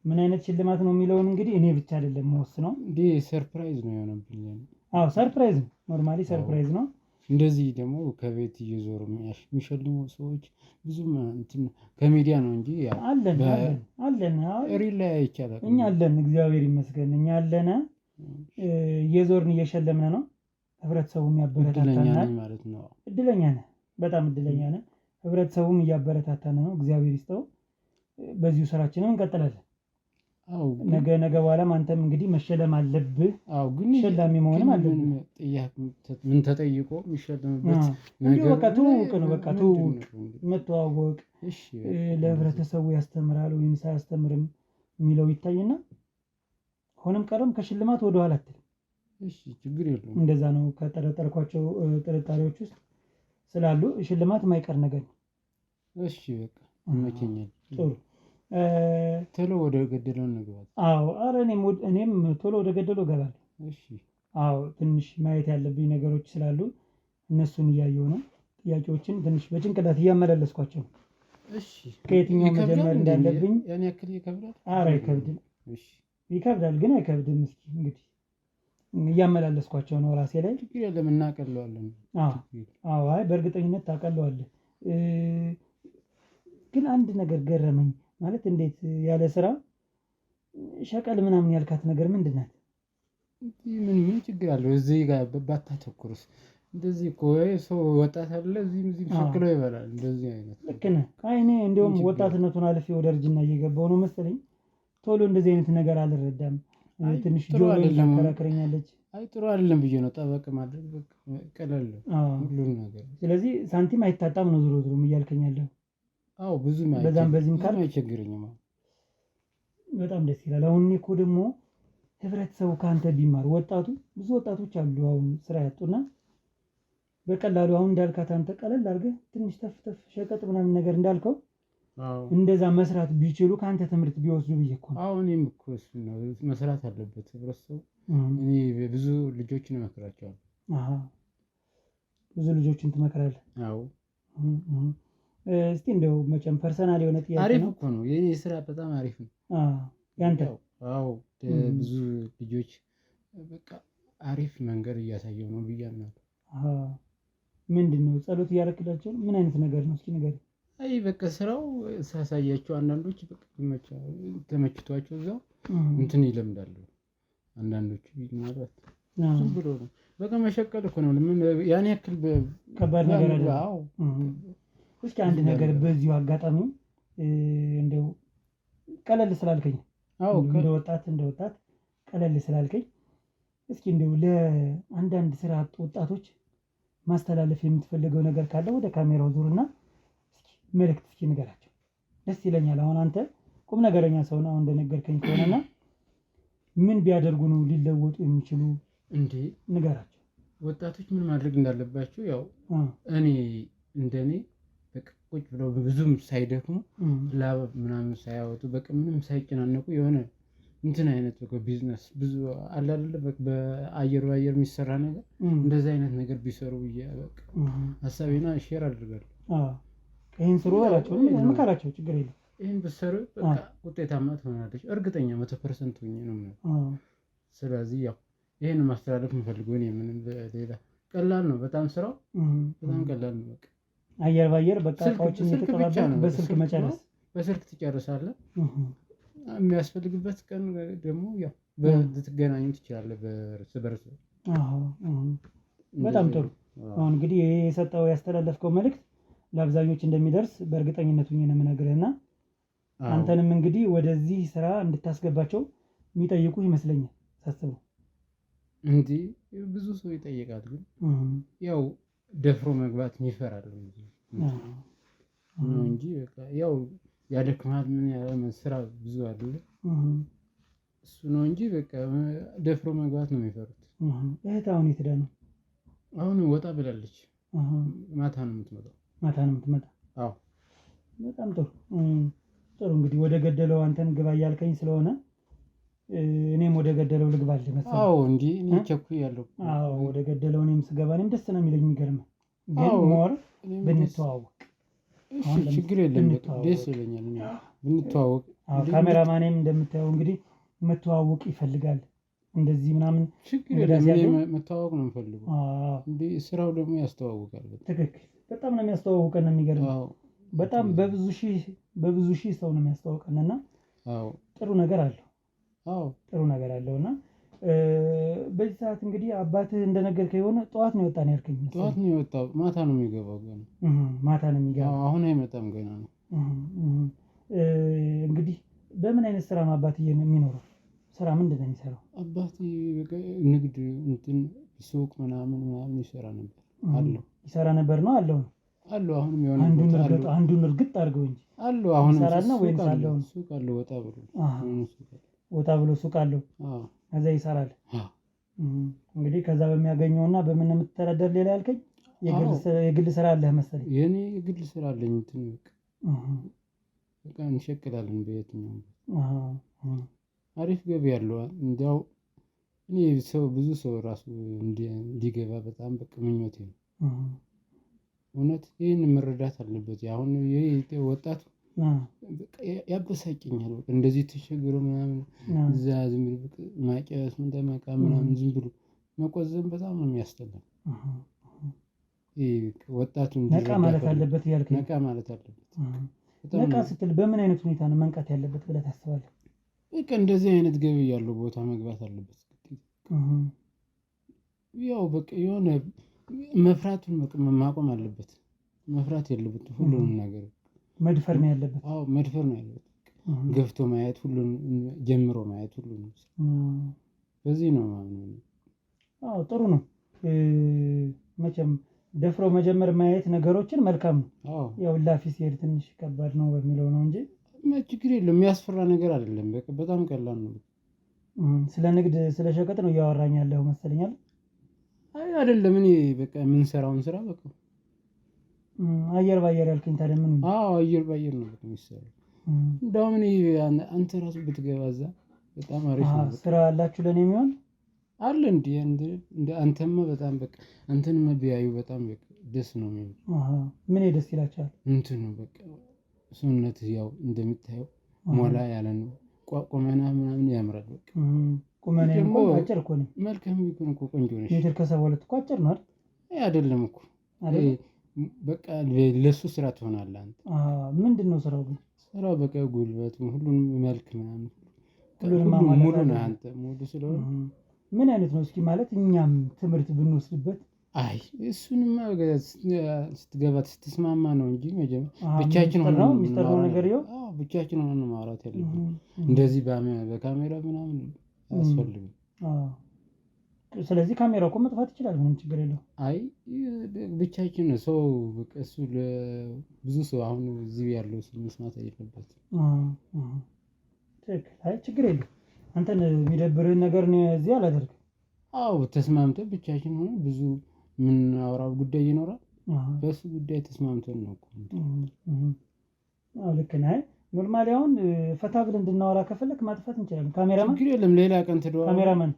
ምን አይነት ሽልማት ነው የሚለውን እንግዲህ እኔ ብቻ አይደለም የምወስነው። እንዴ ሰርፕራይዝ ነው የሆነብኝ። ሰርፕራይዝ ነው፣ ኖርማሊ ሰርፕራይዝ ነው። እንደዚህ ደግሞ ከቤት እየዞሩ የሚሸልሙ ሰዎች ብዙም እንትን ከሚዲያ ነው እንጂ አለን ሪል ላይ አይቻልም። እኛ አለን፣ እግዚአብሔር ይመስገን እኛ አለን። እየዞርን እየሸለምን ነው። ህብረተሰቡም ያበረታታናል ማለት ነው። እድለኛ ነህ፣ በጣም እድለኛ ነህ። ህብረተሰቡም እያበረታታን ነው፣ እግዚአብሔር ይስጠው። በዚሁ ስራችንም እንቀጥላለን። ነገ በኋላም አንተም እንግዲህ መሸለም አለብህ። ግን ሸላሚ መሆንም አለብህ። ምን ተጠይቆ የሚሸለምበት ነገር በቃ ትውውቅ ነው። በቃ ትውውቅ መተዋወቅ ለህብረተሰቡ ያስተምራል ወይም ሳያስተምርም የሚለው ይታይና ሆነም ቀረም ከሽልማት ወደ ኋላ አትልም። ችግር የለውም። እንደዛ ነው። ከጠረጠርኳቸው ጥርጣሬዎች ውስጥ ስላሉ ሽልማት የማይቀር ነገር ነው። በቃ ይመቸኛል። ጥሩ ቶሎ ወደ ገደለው እንግባለን። ኧረ እኔም ቶሎ ወደ ገደለው እገባለሁ። ትንሽ ማየት ያለብኝ ነገሮች ስላሉ እነሱን እያየሁ ነው። ጥያቄዎችን ትንሽ በጭንቅላት እያመላለስኳቸው ነው። ከየትኛው መጀመር እንዳለብኝ። ያን ያክል ይከብዳል? ኧረ አይከብድም። ይከብዳል ግን አይከብድም። እስኪ እንግዲህ እያመላለስኳቸው ነው ራሴ ላይ። ችግር የለም እናቀለዋለን። አይ በእርግጠኝነት ታቀለዋለህ። ግን አንድ ነገር ገረመኝ። ማለት እንዴት ያለ ስራ ሸቀል ምናምን ያልካት ነገር ምንድን ናት? ምን ችግር አለው? እዚህ ጋር ባታተኩርስ? እንደዚህ እኮ ሰው ወጣት አለ እዚህም ሸክሎ ይበላል። እንደዚህ አይነት ልክ ነህ። እኔ እንደውም ወጣትነቱን አልፌ ወደ እርጅና እየገባሁ ነው መሰለኝ። ቶሎ እንደዚህ አይነት ነገር አልረዳም። ትንሽ ጆሮዬ ታከራክረኛለች። አይ ጥሩ አይደለም ብዬ ነው ጠበቅ ማድረግ ቀለል ሁሉም ነገር። ስለዚህ ሳንቲም አይታጣም ነው ዞሮ እያልከኝ ያለው? ብዙም በዚህም ካል አይቸግረኝም። በጣም ደስ ይላል። አሁን እኔ እኮ ደግሞ ህብረተሰቡ ከአንተ ቢማር ወጣቱ ብዙ ወጣቶች አሉ አሁን ስራ ያጡና በቀላሉ አሁን እንዳልካት አንተ ቀለል አድርገህ ትንሽ ተፍ ሸቀጥ ምናምን ነገር እንዳልከው እንደዛ መስራት ቢችሉ ከአንተ ትምህርት ቢወስዱ ብዬ እኮ ነው። እኔም እኮ እሱን ነው መስራት አለበት ህብረተሰቡ። እኔ ብዙ ልጆችን እመክራቸዋለሁ። ብዙ ልጆችን ትመክራለህ? እስቲ እንደው መቼም ፐርሰናል የሆነ ጥያቄ ነው። አሪፍ እኮ ነው የኔ ስራ በጣም አሪፍ ነው። ያንተ? ብዙ ልጆች በቃ አሪፍ መንገድ እያሳየው ነው ብዬ አምናለሁ። ምንድን ነው ጸሎት እያደረክላቸው? ምን አይነት ነገር ነው እስኪ ንገረኝ። አይ በቃ ስራው ሳሳያቸው አንዳንዶች በቃ ተመችቷቸው እዛው እንትን ይለምዳሉ። አንዳንዶቹ ምናልባት ዝም ብሎ ነው በቃ መሸቀል እኮ ነው። ያን ያክል ከባድ ነገር አይደለም። እስኪ አንድ ነገር በዚሁ አጋጣሚ እንደው ቀለል ስላልከኝ እንደ ወጣት ቀለል ስላልከኝ እስኪ እንደው ለአንዳንድ ስራ አጥ ወጣቶች ማስተላለፍ የምትፈልገው ነገር ካለ ወደ ካሜራው ዙርና እስኪ መልእክት እስኪ ንገራቸው። ደስ ይለኛል። አሁን አንተ ቁም ነገረኛ ሰው ነው እንደነገርከኝ ከሆነና ምን ቢያደርጉ ነው ሊለወጡ የሚችሉ? ንገራቸው። ወጣቶች ምን ማድረግ እንዳለባቸው ያው እኔ እንደኔ በቃ ቁጭ ብለው ብዙም ሳይደክሙ ላብ ምናምን ሳያወጡ በቃ ምንም ሳይጨናነቁ የሆነ እንትን አይነት በቃ ቢዝነስ ብዙ አለ አይደለ በአየር የሚሰራ ነገር እንደዚህ አይነት ነገር ቢሰሩ ብዬ በቃ ሀሳቤና ሼር አድርጋለሁ። ይሄን ስሩ አላቸው ምከራቸው፣ ችግር የለም። ይሄን ብትሰሩ በቃ ውጤታማ ትሆናለች እርግጠኛ 100% ሆኜ ነው። ስለዚህ ያው ይሄን ማስተላለፍ የምፈልገው እኔ ምንም ሌላ ቀላል ነው በጣም ስራው በጣም ቀላል ነው። በቃ አየር ባየር በቃ እቃዎችን እየተቀባበል በስልክ መጨረስ፣ በስልክ ትጨርሳለህ። የሚያስፈልግበት ቀን ደግሞ ያው ልትገናኙ ትችላለህ በርስ በጣም ጥሩ። አሁን እንግዲህ ይሄ የሰጠው ያስተላለፍከው መልእክት ለአብዛኞች እንደሚደርስ በእርግጠኝነቱ ነው የምነግርህና አንተንም እንግዲህ ወደዚህ ስራ እንድታስገባቸው የሚጠይቁ ይመስለኛል ሳስበው። እንዲህ ብዙ ሰው ይጠይቃል፣ ግን ያው ደፍሮ መግባት ይፈራል እንጂ በቃ ያው ያደክማል። ምን ያለ ስራ ብዙ አይደለ እሱ ነው እንጂ በቃ ደፍሮ መግባት ነው የሚፈሩት። እህት አሁን የት ሄዳ ነው? አሁን ወጣ ብላለች። ማታ ነው የምትመጣው። ማታ ነው የምትመጣው? አዎ። በጣም ጥሩ ጥሩ። እንግዲህ ወደ ገደለው አንተን ግባ እያልከኝ ስለሆነ እኔም ወደ ገደለው ልግባልህ መሰለኝ። አዎ እንዴ እኔ ቸኩያለሁ። አዎ ወደ ገደለው እኔም ስገባ እኔም ደስ ነው የሚለኝ። የሚገርምህ ግን ሞር ብንተዋወቅ አሁን ችግር የለም። ደስ ይለኛል ብንተዋወቅ። ካሜራማኔም እንደምታየው እንግዲህ መተዋወቅ ይፈልጋል። እንደዚህ ምናምን ችግር የለም። መተዋወቅ ነው የምፈልገው። እንዴ ስራው ደግሞ ያስተዋውቃል። ትክክል። በጣም ነው የሚያስተዋውቀን። ነው የሚገርምህ። በጣም በብዙ ሺህ ሰው ነው የሚያስተዋውቀን እና ጥሩ ነገር አለው። ጥሩ ነገር አለው እና በዚህ ሰዓት እንግዲህ አባትህ እንደነገርከኝ የሆነ ጠዋት ነው የወጣ ነው ያልከኝ። ጠዋት ነው የወጣው። ማታ ነው የሚገባው ገና። ማታ ነው የሚገባው። አሁን አይመጣም ገና ነው። እንግዲህ በምን አይነት ስራ ነው አባትህ የሚኖረው? ስራ ምንድን ነው የሚሰራው? አባቴ በቃ ንግድ ሱቅ ምናምን ይሰራ ነበር። ይሰራ ነበር ነው አለው። አሁንም የሆነ አንዱን እርግጥ አድርገው እንጂ አሁንም ይሰራል ነው ወይስ አለው? ሱቅ አለው ወጣ ብሎ ሱቅ አለው። ከዛ ይሰራል። እንግዲህ ከዛ በሚያገኘውና በምን የምትተዳደር ሌላ ያልከኝ የግል ስራ አለህ መሰለኝ። የኔ የግል ስራ አለኝ። እንትን በቃ እንሸቅላለን በየትኛውም አሪፍ ገቢ ያለው። እንዲያው እኔ ብዙ ሰው ራሱ እንዲገባ በጣም በቃ ምኞቴ ነው። እውነት ይህን መረዳት አለበት። አሁን ይሄ ወጣቱ ያበሳጭኛል። በቃ እንደዚህ ተቸግሮ ምናምን እዛ ዝም ብሎ ማጨስ እንደመቃ ምናምን ዝም ብሎ መቆዘም በጣም ነው የሚያስጠላው። ወጣቱ ነቃ ማለት አለበት እያልከኝ? ነቃ ማለት አለበት። ነቃ ስትል በምን አይነት ሁኔታ ነው መንቃት ያለበት ብለህ ታስባለህ? በቃ እንደዚህ አይነት ገቢ ያለው ቦታ መግባት አለበት። ያው በቃ የሆነ መፍራቱን ማቆም አለበት። መፍራት የለበትም። ሁሉንም ነገር መድፈር ነው ያለበት። መድፈር ነው ያለበት። ገፍቶ ማየት፣ ሁሉንም ጀምሮ ማየት፣ ሁሉንም በዚህ ነው ማለት። ጥሩ ነው። መቼም ደፍሮ መጀመር ማየት ነገሮችን መልካም ነው። ያው ላፊ ሲሄድ ትንሽ ከባድ ነው በሚለው ነው እንጂ ችግር የለም። የሚያስፈራ ነገር አይደለም። በቃ በጣም ቀላል ነው። ስለ ንግድ ስለ ሸቀጥ ነው እያወራኝ ያለው መሰለኛል። አይደለም። እኔ በቃ የምንሰራውን ስራ በቃ አየር ባየር ያልከኝ ታዲያ ምን? አየር ባየር ነው በቃ የሚሰራው። እንደውም እኔ አንተ ራሱ ብትገባ እዛ በጣም አሪፍ ነው። ስራ አላችሁ ለኔ የሚሆን አለ እንደ አንተማ በጣም በቃ አንተንም ቢያዩ በጣም በቃ ደስ ነው የሚለው። ምን ደስ ይላችኋል? እንትን ነው በቃ ሰውነትህ ያው እንደምታየው ሞላ ያለ ነው። ቁመና ምናምን ያምራል። በቃ ቁመና እንኳን አጭር እኮ ነው። መልካም ቢሆን እኮ ቆንጆ ነሽ። ሜትር ከ72 እኮ አጭር ነው አይደል? አይደለም እኮ በቃ ለሱ ስራ ትሆናለህ አንተ። ምንድነው ስራው ግን? ስራው በቃ ጉልበት፣ ሁሉንም መልክ ምናምን ሁሉንም ሙሉ ነው አንተ ሙሉ ስለሆነ ምን አይነት ነው እስኪ ማለት እኛም ትምህርት ብንወስድበት። እሱንማ ስትገባ ስትስማማ ነው እንጂ ብቻችን ሆነን ሚስጥር ነው ነገር ይኸው ብቻችን ሆነን ማውራት ያለብን። እንደዚህ በካሜራ ምናምን አያስፈልግም። ስለዚህ ካሜራው እኮ መጥፋት ይችላል፣ ምንም ችግር የለውም። ብቻችን ሰው በቃ እሱ ብዙ ሰው አሁን እዚህ ያለው ሰው መስማት የለበትም። ችግር የለውም። አንተን የሚደብርህን ነገር እዚህ አላደርግም። ተስማምተን ብቻችን ሆነን ብዙ የምናወራው ጉዳይ ይኖራል። በሱ ጉዳይ ተስማምተን ነው እኮ። ልክ ነህ። ኖርማሊ አሁን ፈታ ብለን እንድናወራ ከፈለክ ማጥፋት እንችላለን። ካሜራማን ችግር የለም። ሌላ ቀን ትደዋወለን። ካሜራማን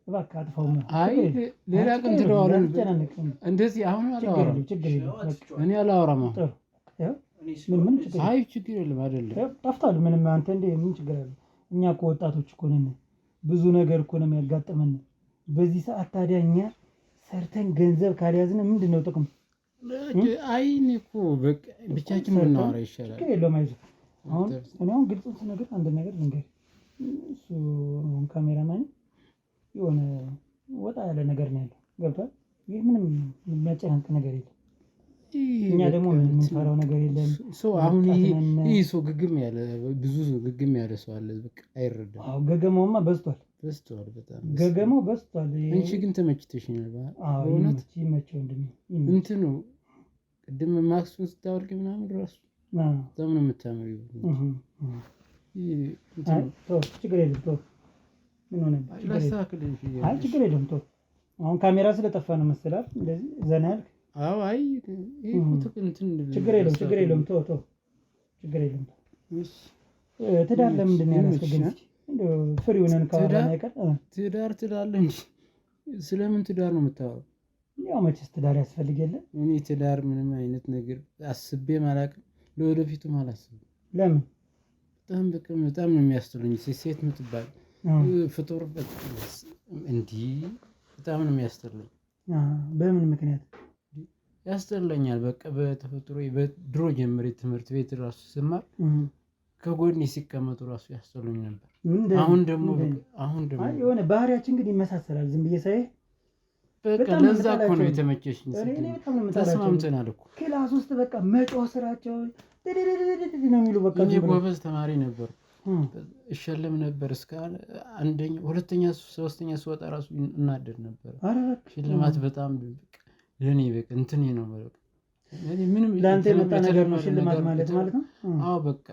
እባክህ አጥፋው። ሌላ ቀን ትደዋወለን። እንደዚህ አሁን አላወራም። ችግር የለም። እኔ አላወራም። ምን ችግር? ችግር የለም። አይደለም ጠፍቷል። ምንም አንተ ምን ችግር አለ? እኛ እኮ ወጣቶች እኮ ነን። ብዙ ነገር እኮ ነው የሚያጋጥመን። በዚህ ሰዓት ታዲያ እኛ ሰርተን ገንዘብ ካልያዝን ምንድነው ጥቅም? እኔ እኮ በቃ ብቻችን ብናወራ ይሻላል። ችግር የለውም። አይዞህ። አሁን ግልጹን ስነግርህ አንድ ነገር ልንገርህ። እሱ ካሜራማን የሆነ ወጣ ያለ ነገር ነው ያለው። ገብቷል። ይህ ምንም የሚያጨናንቅ ነገር የለም። እኛ ደግሞ የምንፈራው ነገር የለም። አሁን ይህ ሰው ግግም ያለ ብዙ ግግም ያለ ሰው አለ። በቃ አይረዳም። አዎ ገገማውማ በዝቷል በጣም ገገማው በዝቷል። አንቺ ግን ተመችተሽኛል። በእውነት ይመቸው እንትኑ ቅድም ማክሱን ስታወልቅ ምናምን ራሱ በጣም ነው የምታምሪው። ችግር የለም ተው። ምን ሆነ? አይ ችግር የለም ተው። አሁን ካሜራ ስለጠፋ ነው መሰላል እንደዚህ ዘና ያልክ። አዎ አይ ችግር የለም ተው። ችግር የለም ተው። ትዳር ለምንድን ነው ያላስገኘኝ? እንደው ፍሪ ሆነን ካወራን አይቀር ትዳር ትላለህ እንጂ ስለምን ትዳር ነው የምታወራው? ያው መቼስ ትዳር ያስፈልግ የለ። እኔ ትዳር ምንም አይነት ነገር አስቤም አላውቅም፣ ለወደፊቱም አላስብም። ለምን? በጣም ነው የሚያስጠሉኝ ሴት የምትባል ፍጡር እንዲህ በጣም ነው የሚያስጠላኝ። በምን ምክንያት ያስጠላኛል? በቃ በተፈጥሮ በድሮ ጀምሬ ትምህርት ቤት ራሱ ስማር ከጎኔ ሲቀመጡ ራሱ ያስጠሉኝ ነበር። አሁን ደግሞ የሆነ ባህሪያችን ግን ይመሳሰላል። ዝም ብዬ ሳይ በቃ ለዛ እኮ ነው የተመቸሽኝ። ተስማምተናል እኮ ክላስ ውስጥ በቃ መጮህ ስራቸው ነው የሚሉ በቃ እኔ ጎበዝ ተማሪ ነበር። እሸለም ነበር እስከ አንደኛ፣ ሁለተኛ፣ ሶስተኛ ስወጣ ራሱ እናደድ ነበር። ሽልማት በጣም ለኔ በቃ እንትኔ ነው በቃ ምንም ለአንተ የመጣ ነገር ነው ሽልማት ማለት ነው። አዎ በቃ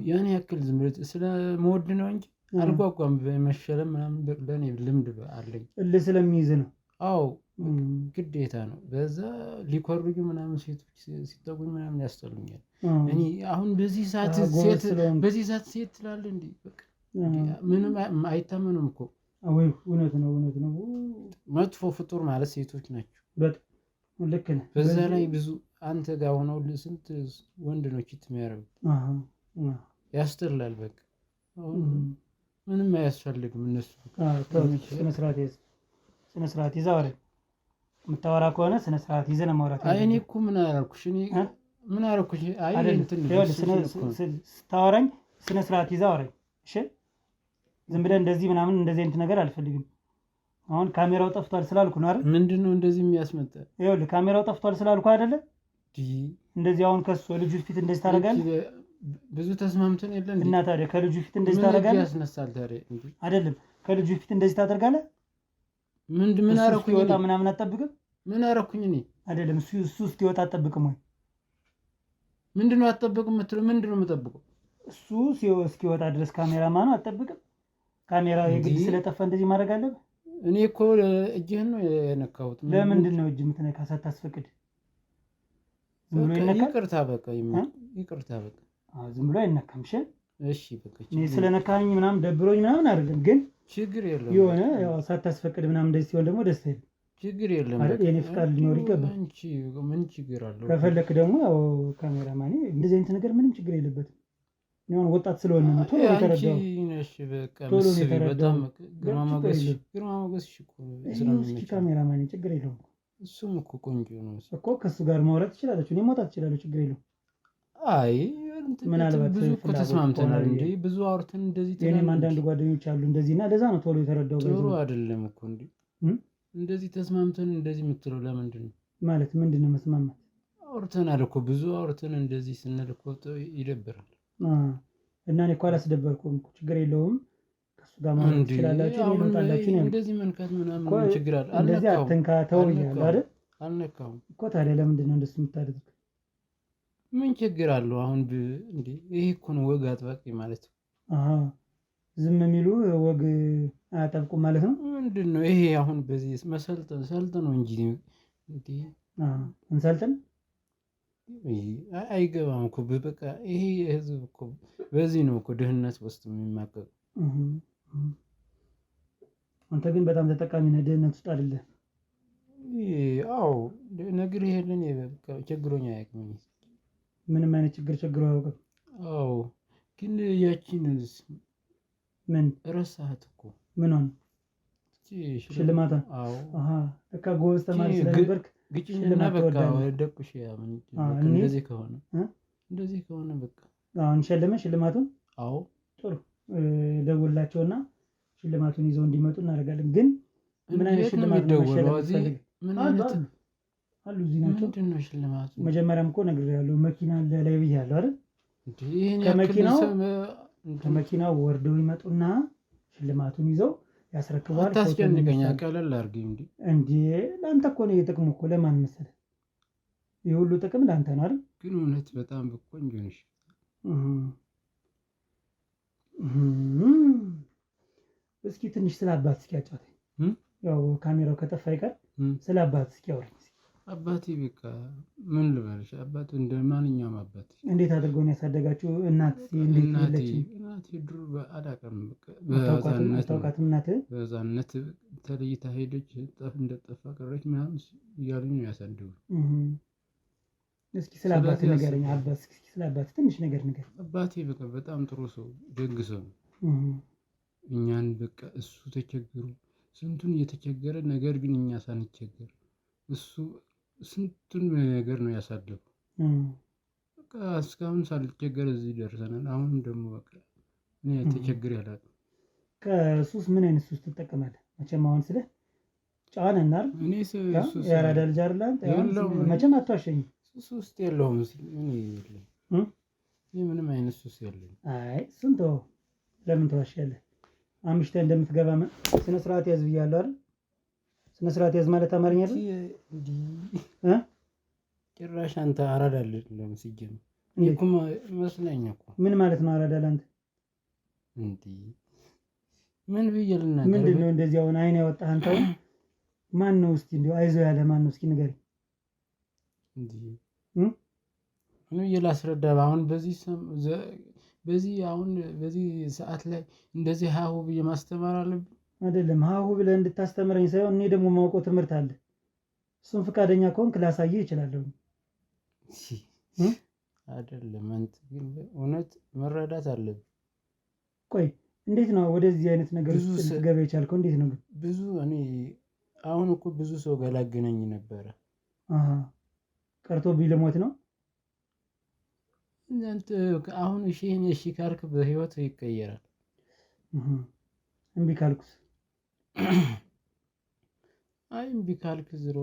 ያን ያክል ዝም ብለህ ስለምወድ ነው እንጂ አልጓጓም። በመሸለም ምናምን ለኔ ልምድ አለኝ። ስለሚይዝ ነው። አዎ ግዴታ ነው። በዛ ሊኮርጁ ምናምን ሴቶች ሲጠጉኝ ምናምን ያስጠሉኛል። እኔ አሁን በዚህ ሰዓት ሴት ትላለህ እንዴ? በቃ ምንም አይታመኑም እኮ። ወይ እውነት ነው። መጥፎ ፍጡር ማለት ሴቶች ናቸው። በጣም ልክ ነህ። በዛ ላይ ብዙ አንተ ጋር ሆነው ስንት ወንድ ነው ቺት የሚያደርጉት? ያስጠላል። በቃ ምንም አያስፈልግም። እነሱ ስነ ስርዓት ይዘህ አውራ። የምታወራ ከሆነ ስነ ስርዓት ይዘህ ነው ማውራት። አይ እኔ እኮ ምን አደረኩሽ? አይ ስታወራኝ ስነ ስርዓት ይዘህ አውራኝ። እሺ ዝም ብለህ እንደዚህ ምናምን እንደዚህ አይነት ነገር አልፈልግም። አሁን ካሜራው ጠፍቷል ስላልኩ ነው አይደል? ምንድነው እንደዚህ የሚያስመጣ? ይኸውልህ ካሜራው ጠፍቷል ስላልኩ አይደለ? እንደዚህ አሁን ከሱ ልጁ ፊት እንደዚህ ታደርጋለህ? ብዙ ተስማምተን የለ እንዴ? እና ታዲያ ከልጁ ፊት እንደዚህ ታደርጋለህ? ምን ያስነሳል ታዲያ? አይደለም ከልጁ ፊት እንደዚህ ታደርጋለህ? ምን አደረኩኝ? ወጣ ምናምን አትጠብቅም? ምን አደረኩኝ እኔ? አይደለም እሱ እስኪወጣ አትጠብቅም ወይ? ምንድነው አትጠብቅም የምትለው? ምንድነው የምጠብቀው? እሱ እስኪወጣ ድረስ ካሜራማኑ አትጠብቅም? ካሜራ የግድ ስለጠፋ እንደዚህ ማድረግ አለብህ? እኔ እኮ እጅህን ነው የነካሁት። ለምንድን ነው እጅ የምትነካ ሳታስፈቅድ? ዝም ብሎ ይነካል? ይቅርታ በቃ ዝም ብሎ አይነካም። እሺ በቃ እኔ ስለነካኝ ምናምን ደብሮኝ ምናምን አይደለም፣ ግን ችግር የለም። የሆነ ያው ሳታስፈቅድ ምናምን እንደዚህ ሲሆን ደግሞ ደስ አይልም። ችግር የለም። የኔ ፍቃድ ሊኖር ይገባል። ምን ችግር አለው? ከፈለክ ደግሞ ያው ካሜራማን እንደዚህ አይነት ነገር ምንም ችግር የለበትም። የሆነ ወጣት ስለሆነ ነው ቶሎ የተረዳው። ቶሎ የተረዳው ግርማ ሞገስሽ እኮ ስለዚህ ካሜራማን ችግር የለውም። እሱም እኮ ቆንጆ ነው እኮ ከሱ ጋር ማውራት ትችላለች። እኔ መውጣት እችላለሁ፣ ችግር የለውም። አይ ምናልባት ብዙ እኮ ተስማምተናል እንዴ? ብዙ አውርተን እንደዚህ የኔም አንዳንድ ጓደኞች አሉ እንደዚህ እና ለዛ ነው ቶሎ የተረዳው። ጥሩ አይደለም እኮ እንዴ እንደዚህ ተስማምተን እንደዚህ የምትለው ለምንድን ነው? ማለት ምንድን ነው መስማማት? አውርተናል እኮ ብዙ አውርተን እንደዚህ ስንል እኮ ይደብራል። እና እኔ እኮ አላስደበርኩም እኮ ችግር የለውም። ከሱ ጋር ማለት ትችላላችሁ። እኔ ልወጣላችሁ ነው እንደዚህ መንካት ምናምን ችግር አለ? እንደዚህ አትንካ ተውኛለሁ አይደል? አልነካሁም እኮ። ታዲያ ለምንድን ነው እንደሱ የምታደርጉት? ምን ችግር አለው? አሁን እንዴ ይሄ እኮ ነው ወግ አጥባቂ ማለት ነው። ዝም የሚሉ ወግ አያጠብቁም ማለት ነው። ምንድን ነው ይሄ? አሁን በዚህ ሰልጥነው እንጂ እንዴ እንሰልጥን አይገባም እኮ በቃ ይሄ ህዝብ እኮ በዚህ ነው እኮ ድህነት ውስጥ የሚማቀቅ። አንተ ግን በጣም ተጠቃሚ ነህ ድህነት ውስጥ አይደለ? አዎ ነግሬህ የለን በቃ ችግሮኝ አያውቅም። ምንም አይነት ችግር ችግሮ አያውቅም። አዎ ግን ያቺን ምን ረሳሃት እኮ? ምን ሆነ? ሽልማታ? አዎ በቃ ጎበዝ ተማሪ ስለነበርክ ግጭኝና በቃ ወደቅሽ። እንደዚህ ከሆነ በቃ አሁን ሸልመህ ሽልማቱን? አዎ ጥሩ ደውላቸውና ሽልማቱን ይዘው እንዲመጡ እናደርጋለን። ግን ምን አይነት ሽልማት ነው መሸለም? ምን አይነት አሉ እዚህ ናቸው። ምንድን ነው ሽልማቱ? መጀመሪያም እኮ ነግሬሃለሁ፣ መኪና አለ ላይ ብያለሁ አይደል? ከመኪናው ወርደው ይመጡና ሽልማቱን ይዘው ያስረክባል። አታስጨንቀኝ፣ ቀለል አድርጊ እንዴ ለአንተ እኮ ነው የጥቅሙ እኮ ለማን መሰለህ? የሁሉ ጥቅም ለአንተ ነው አይደል? ግን እውነት በጣም ቆንጆ ነሽ። እስኪ ትንሽ ስለ አባት እስኪ አጫውተኝ። ያው ካሜራው ከጠፋ ይቀር ስለ አባት እስኪ አውሪኝ። አባቴ በቃ ምን ልበልሽ፣ አባቴ እንደ ማንኛውም አባት። እንዴት አድርጎ ነው ያሳደጋችሁ? እናት እንዴት ነች? እናቴ ድሮ አላውቅም፣ አታውቃትም? በሕፃንነት ተለይታ ሄደች፣ እንደጠፋ ቀረች ምናምን እያሉኝ ነው ያሳደጉ። እስኪ ስለ አባት ንገረኝ። እስኪ ስለ አባት ትንሽ ነገር ንገረኝ። አባቴ በቃ በጣም ጥሩ ሰው፣ ደግ ሰው ነው። እኛን በቃ እሱ ተቸገሩ ስንቱን እየተቸገረ ነገር ግን እኛ ሳንቸገር እሱ ስንቱን ነገር ነው ያሳለፉ። በቃ እስካሁን ሳልቸገር እዚህ ደርሰናል። አሁን ደግሞ በቃ እኔ ተቸግሬ አላውቅም። ከሱስ ምን አይነት ሱስ ትጠቀማለህ? መቼም አሁን ስለ ጫን እናር እኔ ያራዳ ልጅ አይደለም መቼም አትዋሸኝም። ሱስ ውስጥ የለውም። እኔ ምንም አይነት ሱስ የለኝም። አይ እሱን ተወው። ለምን ትዋሻለህ? አምሽተህ እንደምትገባ ስነ ስርዓት ያዝ ብያለሁ አይደል? ስነ ስርዓት ያዝ ማለት አማርኛ አይደል? ጭራሽ አንተ አራዳ ልጅ እንደውም ሲጀምር እኔ እኮ መስለኝ እኮ። ምን ማለት ነው አራዳ ለአንተ? ምን ብዬ ልናገር? ምንድን ነው እንደዚህ አሁን አይን ያወጣህ አንተ? ማን ነው እስኪ እንደው አይዞህ ያለ ማን ነው እስኪ ንገረኝ። ምን ብዬ ላስረዳ? አሁን በዚህ ሰዓት ላይ እንደዚህ ሀሁ ብዬ ማስተማር አለብኝ? አይደለም ሀሁ ብለህ እንድታስተምረኝ ሳይሆን እኔ ደግሞ ማውቀው ትምህርት አለ። እሱን ፈቃደኛ ከሆንክ ላሳይህ እችላለሁ። አይደለም አንተ ግን እውነት መረዳት አለብኝ። ቆይ እንዴት ነው ወደዚህ አይነት ነገር ውስጥ ልትገባ የቻልከው? እንዴት ነው ብዙ እኔ አሁን እኮ ብዙ ሰው ጋር ላገናኝ ነበረ። ቀርቶብኝ ልሞት ነው? አንተ አሁን እሺ ካልክ በህይወት ይቀየራል። እምቢ ካልኩስ? አይ እምቢ ካልክ ዝሮ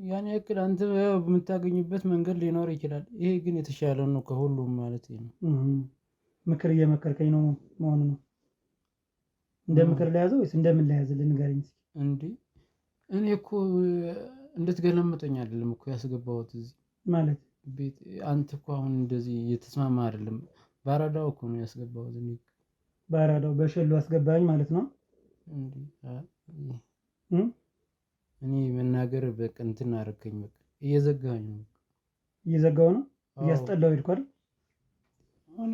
ያን ያክል አንተ በምታገኝበት መንገድ ሊኖር ይችላል። ይሄ ግን የተሻለ ነው ከሁሉም ማለት ነው። ምክር እየመከርከኝ ነው መሆኑ ነው? እንደ ምክር ለያዘው ወይስ እንደምን ለያዘልህ ንገረኝ እስኪ። እንዴ እኔ እኮ እንድትገለምጠኝ አይደለም እኮ ያስገባሁት እዚህ ማለት ቤት። አንተ እኮ አሁን እንደዚህ እየተስማማ አይደለም። ባራዳው እኮ ነው ያስገባሁት እኔ። ባራዳው በሸሎ አስገባኝ ማለት ነው እንዴ? እኔ መናገር በቃ እንትን አደረከኝ። በቃ እየዘጋኸኝ ነው። እየዘጋው ነው? እያስጠላው ሄድኩ አይደል? አሁን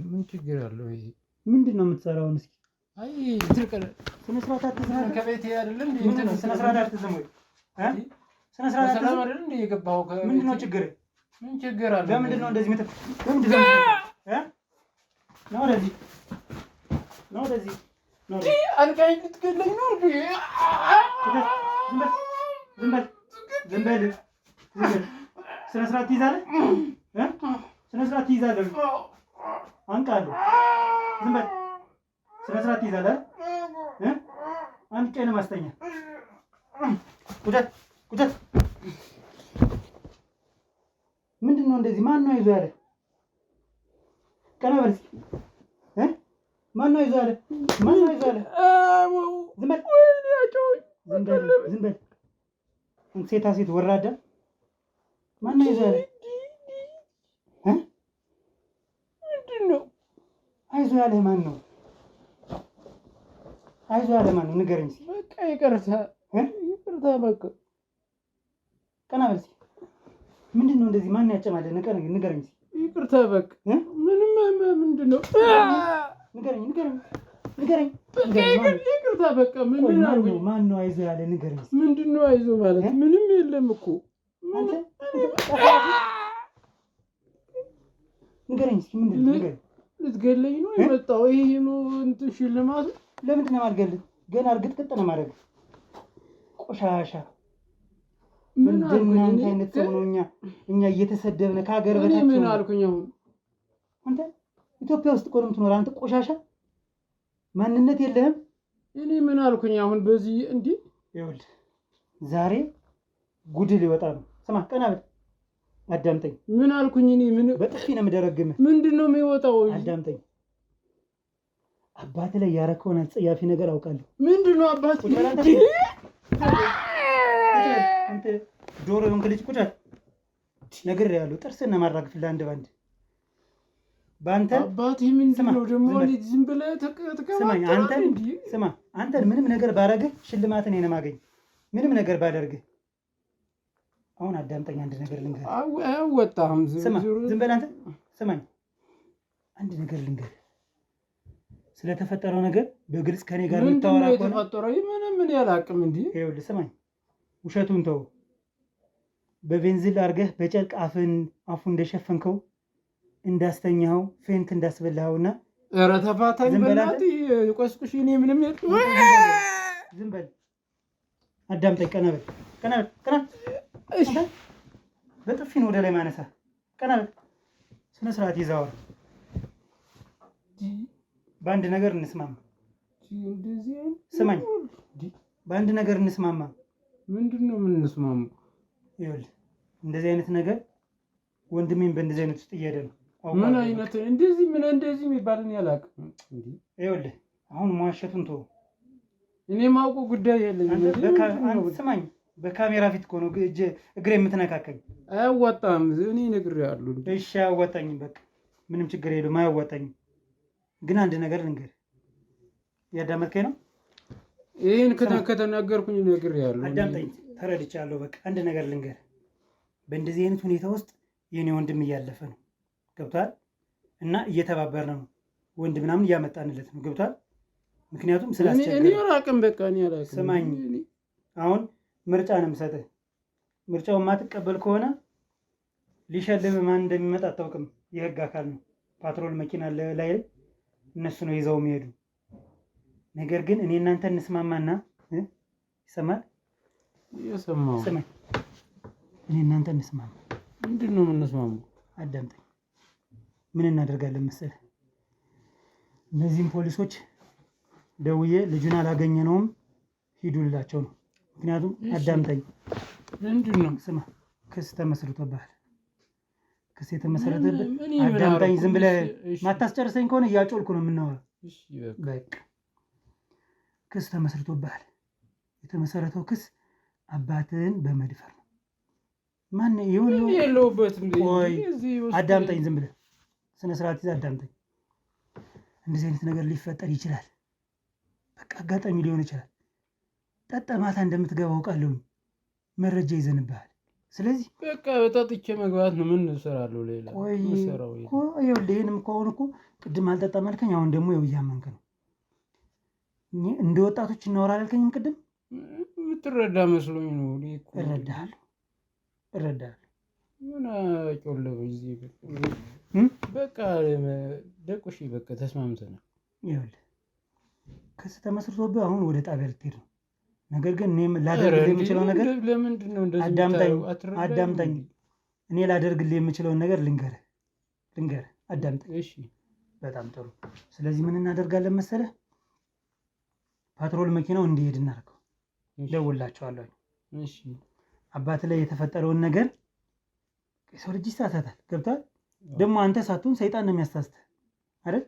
ምን ችግር አለው? ይሄ ምንድን ነው የምትሰራውን? እስኪ አይ ትርቀረ ስነ ስርዓት አትዘም። ከቤቴ አይደለም እንዴ? ስነ ስርዓት አትዘም ወይ? ስነ ስርዓት አትዘም አይደለም እንዴ? የገባው ምንድን ነው ችግር? ምን ችግር አለ? ለምንድን ነው እንደዚህ ለምንድን ነው ነው ወደዚህ ነው ወደዚህ ነው አንቀኝ ልትገለኝ ነው እንዴ? ዝም በል ስነ ስርዓት ትይዛለህ? ስነ ስርዓት ትይዛለህ? አንቃለሁ። ዝም በል ስነ ስርዓት ትይዛለህ? አንድ ቀን ማስተኛ ቁጨት ምንድን ነው እንደዚህ? ማን ነው ይዞ ያለ? ቀና በል እስኪ። ማን ነው ይዞ ያለ? ማን ነው ይዞ ያለ? ዝም በል ዝም በል ሴታ ሴት ወራዳ። ማን ነው ይዞ ያለ? ምንድን ነው አይዞ ያለ? ማን ነው አይዞ ያለ? ማን ነው ንገረኝ እስኪ። በቃ ይቅርታ በቃ ቀና በል እስኪ። ምንድን ነው እንደዚህ? ማን ያጨማለህ? ንገረኝ እስኪ። ይቅርታ በቃ ምንም ምንድን ነው? ንገረኝ ይቅርታ በቃ ማን ነው አይዞህ ያለ? ንገረኝ እስኪ። ምንድን ነው አይዞህ ማለት? ምንም የለም እኮ አንተ ንገረኝ እስኪ። ምንድን ነው? ንገረኝ። ልትገለኝ ነው የመጣው? ይሄ ነው እንትን ሽልማቱ? ለምንድን ነው የማልገልህ? ገና እርግጥ ቅጥ ነው የማደርግህ። ቆሻሻ ምንድን ነው? አንተ አይነት ሰው ነው እኛ እየተሰደብን ከሀገር በታች። ምን አልኩኝ? አሁን አንተ ኢትዮጵያ ውስጥ እኮ ነው የምትኖር። አንተ ቆሻሻ ማንነት የለህም። እኔ ምን አልኩኝ አሁን በዚህ እንዲህ ይኸውልህ ዛሬ ጉድ ሊወጣ ነው። ስማ ቀና በል አዳምጠኝ። ምን አልኩኝ እኔ ምን በጥፊ ነው የምደረግምህ። ምንድን ነው የሚወጣው? አዳምጠኝ። አባት ላይ ያረከውን አጸያፊ ነገር አውቃለሁ። ምንድን ነው አባት? አንተ ዶሮ የሆንክ ልጅ ቁጭ በል ነግሬሃለሁ። ጥርስህን ነው የማራግፍልህ አንድ ባንድ በአንተ አባቴ ምንድን ነው ደግሞ ዝም ብለህ ስማኝ። ስማ አንተን ምንም ነገር ባረግህ ሽልማትን ነው የማገኝ። ምንም ነገር ባደርግህ አሁን አዳምጠኝ። አንድ ነገር ልንገርህ። አወጣህም ዝም በል አንተ። ስማኝ አንድ ነገር ልንገርህ። ስለተፈጠረው ነገር በግልጽ ከኔ ጋር የምታወራ ከሆነ የተፈጠረው ምን ያላቅም እንዴ? ይኸውልህ ስማኝ፣ ውሸቱን ተው። በቤንዚል አድርገህ በጨርቅ አፉ እንደሸፈንከው እንዳስተኛኸው ፌንት እንዳስበላኸውና ኧረ ተፋታኝ በእናትህ ቆስቁሽ። እኔ ምንም ዝም በል አዳምጠኝ። ቀና በል ቀና በል ቀና። እሺ በጥፊ ነው ወደ ላይ ማነሳ። ቀና በል ስነ ስርዓት ይዛዋል። በአንድ ነገር እንስማማ። ስማኝ በአንድ ነገር እንስማማ። ምንድን ነው የምንስማማው? ይኸውልህ እንደዚህ አይነት ነገር ወንድሜን በእንደዚህ አይነት ውስጥ እየሄደ ነው። ምን አይነት እንደዚህ የሚባልን ያላቅም። ይኸውልህ አሁን መዋሸቱን ተወው። እኔ ማውቀው ጉዳይ የለኝም። ስማኝ በካሜራ ፊት እኮ ነው እግሬ የምትነካከኝ። አያዋጣም። እኔ ነግሬሃለሁ። እሺ አያዋጣኝም። በቃ ምንም ችግር የለውም አያዋጣኝም። ግን አንድ ነገር ልንገርህ። ያዳመጥከኝ ነው? ይህን ከተናገርኩኝ ነግሬሃለሁ። አዳምጠኝ። ተረድቻለሁ። በቃ አንድ ነገር ልንገርህ። በእንደዚህ አይነት ሁኔታ ውስጥ የኔ ወንድም እያለፈ ነው። ገብቷል? እና እየተባበርን ነው። ወንድ ምናምን እያመጣንለት ነው። ገብቷል? ምክንያቱም ስላስቸገረ እኔ አላውቅም። በቃ እኔ አላውቅም። ስማኝ አሁን ምርጫ ነው የምሰጥህ። ምርጫውን ማትቀበል ከሆነ ሊሸልም ማን እንደሚመጣ አታውቅም። የህግ አካል ነው። ፓትሮል መኪና ላይ እነሱ ነው ይዘው የሚሄዱ። ነገር ግን እኔ እናንተ እንስማማና ይሰማል? እየሰማሁ ስማኝ፣ እኔ እናንተ እንስማማ። ምንድን ነው የምንስማማው? አዳምጠኝ። ምን እናደርጋለን መሰለህ? እነዚህም ፖሊሶች ደውዬ ልጁን አላገኘነውም ሂዱላቸው ነው። ምክንያቱም አዳምጠኝ። ምንድን ነው? ስማ ክስ ተመስርቶብሃል። ክስ የተመሰረተብህ አዳምጠኝ። ዝም ብለህ ማታስጨርሰኝ ከሆነ እያጮልኩ ነው የምናወራው። በቃ ክስ ተመስርቶብሃል። የተመሰረተው ክስ አባትህን በመድፈር ነው። ማን ይሁን የለውበትም። ቆይ አዳምጠኝ። ዝም ብለህ ስነ ስርዓት ይዘህ አዳምጠኝ። እንደዚህ አይነት ነገር ሊፈጠር ይችላል። በቃ አጋጣሚ ሊሆን ይችላል። ጠጣ ማታ እንደምትገባ አውቃለሁ። መረጃ ይዘንብሃል። ስለዚህ በቃ በጠጥቼ መግባት ነው። ምን እሰራለሁ? ሌላ ሰራው ይሄንም ከሆነ እኮ ቅድም አልጠጣም አልከኝ። አሁን ደግሞ ይኸው እያመንክ ነው። እንደ ወጣቶች እናወራ አላልከኝም ቅድም? የምትረዳ መስሎኝ ነው። እረዳለሁ። ምን አጮለበ እዚህ በቃ ደቁሽ። በቃ ተስማምተናል። ይኸውልህ ክስ ተመስርቶብህ አሁን ወደ ጣቢያ ልትሄድ ነው። ነገር ግን እኔ ላደርግልህ የምችለው ነገር ለምንድን ነው እንደዚህ? አዳምጠኝ። እኔ ላደርግልህ የምችለውን ነገር ልንገርህ። አዳምጠኝ። እሺ በጣም ጥሩ። ስለዚህ ምን እናደርጋለን መሰለህ? ፓትሮል መኪናው እንዲሄድ እናድርገው። ደውላቸዋለሁ። እሺ አባት ላይ የተፈጠረውን ነገር የሰው ልጅ ይሳሳታል። ገብቶሃል? ደግሞ አንተ ሳትሆን ሰይጣን ነው የሚያሳስትህ አይደል?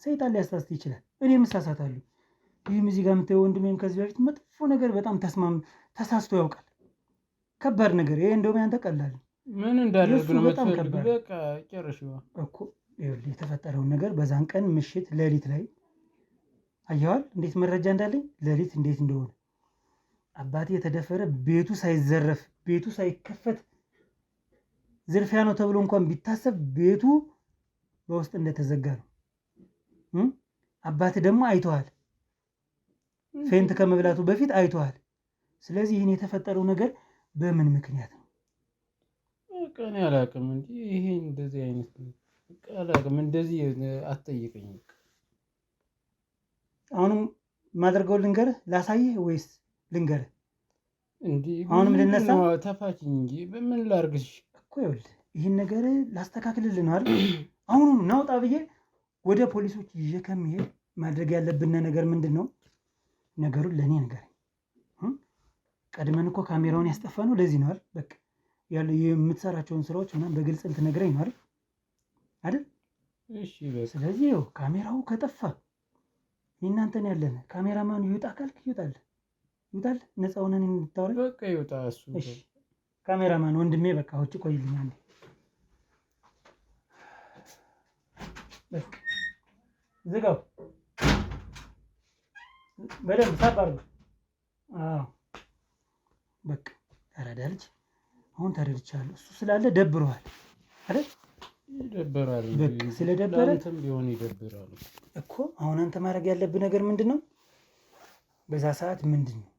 ሰይጣን ሊያሳስትህ ይችላል። እኔም እሳሳታለሁ። ይህም እዚህ ጋር የምታየው ወንድሜም ከዚህ በፊት መጥፎ ነገር በጣም ተሳስቶ ያውቃል። ከባድ ነገር ይሄ እንደውም ያንተ ቀላል ምን እንዳደርግ ነው የምትፈልግ? በቃ ጨርሽው እኮ ይኸውልህ የተፈጠረውን ነገር በዛን ቀን ምሽት ሌሊት ላይ አየዋል። እንዴት መረጃ እንዳለኝ ሌሊት እንዴት እንደሆነ አባቴ የተደፈረ ቤቱ ሳይዘረፍ ቤቱ ሳይከፈት ዝርፊያ ነው ተብሎ እንኳን ቢታሰብ ቤቱ በውስጥ እንደተዘጋ ነው። አባቴ ደግሞ አይተዋል። ፌንት ከመብላቱ በፊት አይተዋል። ስለዚህ ይህን የተፈጠረው ነገር በምን ምክንያት ነው? እኔ አላውቅም እንጂ ይሄ እንደዚህ አይነት አላውቅም። እንደዚህ አትጠይቀኝ። አሁንም ማድረገው ልንገርህ ላሳይህ ወይስ ልንገርህ? እንዴ አሁንም ልነሳ? ተፋችኝ እንጂ በምን ላርግሽ እኮ ይኸውልህ ይህን ነገር ላስተካክልልህ ነው አይደል? አሁኑም ናውጣ ብዬ ወደ ፖሊሶች ይዤ ከሚሄድ ማድረግ ያለብን ነገር ምንድን ነው? ነገሩን ለእኔ ንገረኝ። ቀድመን እኮ ካሜራውን ያስጠፋ ነው ለዚህ ነው አይደል? በቃ ያለው የምትሰራቸውን ስራዎች ምናምን በግልጽ ልትነግረኝ ነው አይደል? እሺ በቃ ስለዚህ ይኸው ካሜራው ከጠፋ እናንተን ያለን ካሜራማን ይውጣ ካልክ ይውጣል። ነፃ ሆነን እንድታወራ በቃ ይውጣ እሱ። እሺ ካሜራማን ወንድሜ በቃ ውጭ ቆይልኝ አንዴ። በቃ ዝጋው በደንብ ሳብ አድርገው። አዎ በቃ ተረዳ ልጅ። አሁን ተረድቻለሁ። እሱ ስላለ ደብረዋል አይደል? ይደብራል። በቃ ስለደበረ አንተም ቢሆን ይደብራል እኮ። አሁን አንተ ማድረግ ያለብህ ነገር ምንድን ነው? በዛ ሰዓት ምንድን ነው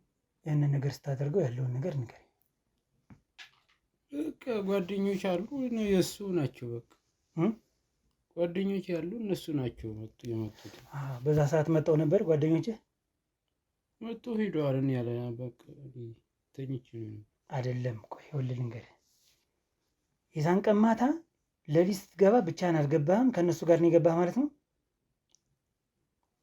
ያንን ነገር ስታደርገው ያለውን ነገር ንገረኝ። በቃ ጓደኞች አሉ የእሱ ናቸው። በቃ ጓደኞች ያሉ እነሱ ናቸው የመጡት። በዛ ሰዓት መጣው ነበር ጓደኞችህ መጡ ሄደዋል። እኔ ያለ በቃ ተኝቼ ነው አይደለም። ቆይ ይኸውልህ ልንገርህ፣ የዛን ቀን ማታ ሌሊት ስትገባ ብቻህን አልገባህም፣ ከእነሱ ጋር ነው የገባህ ማለት ነው?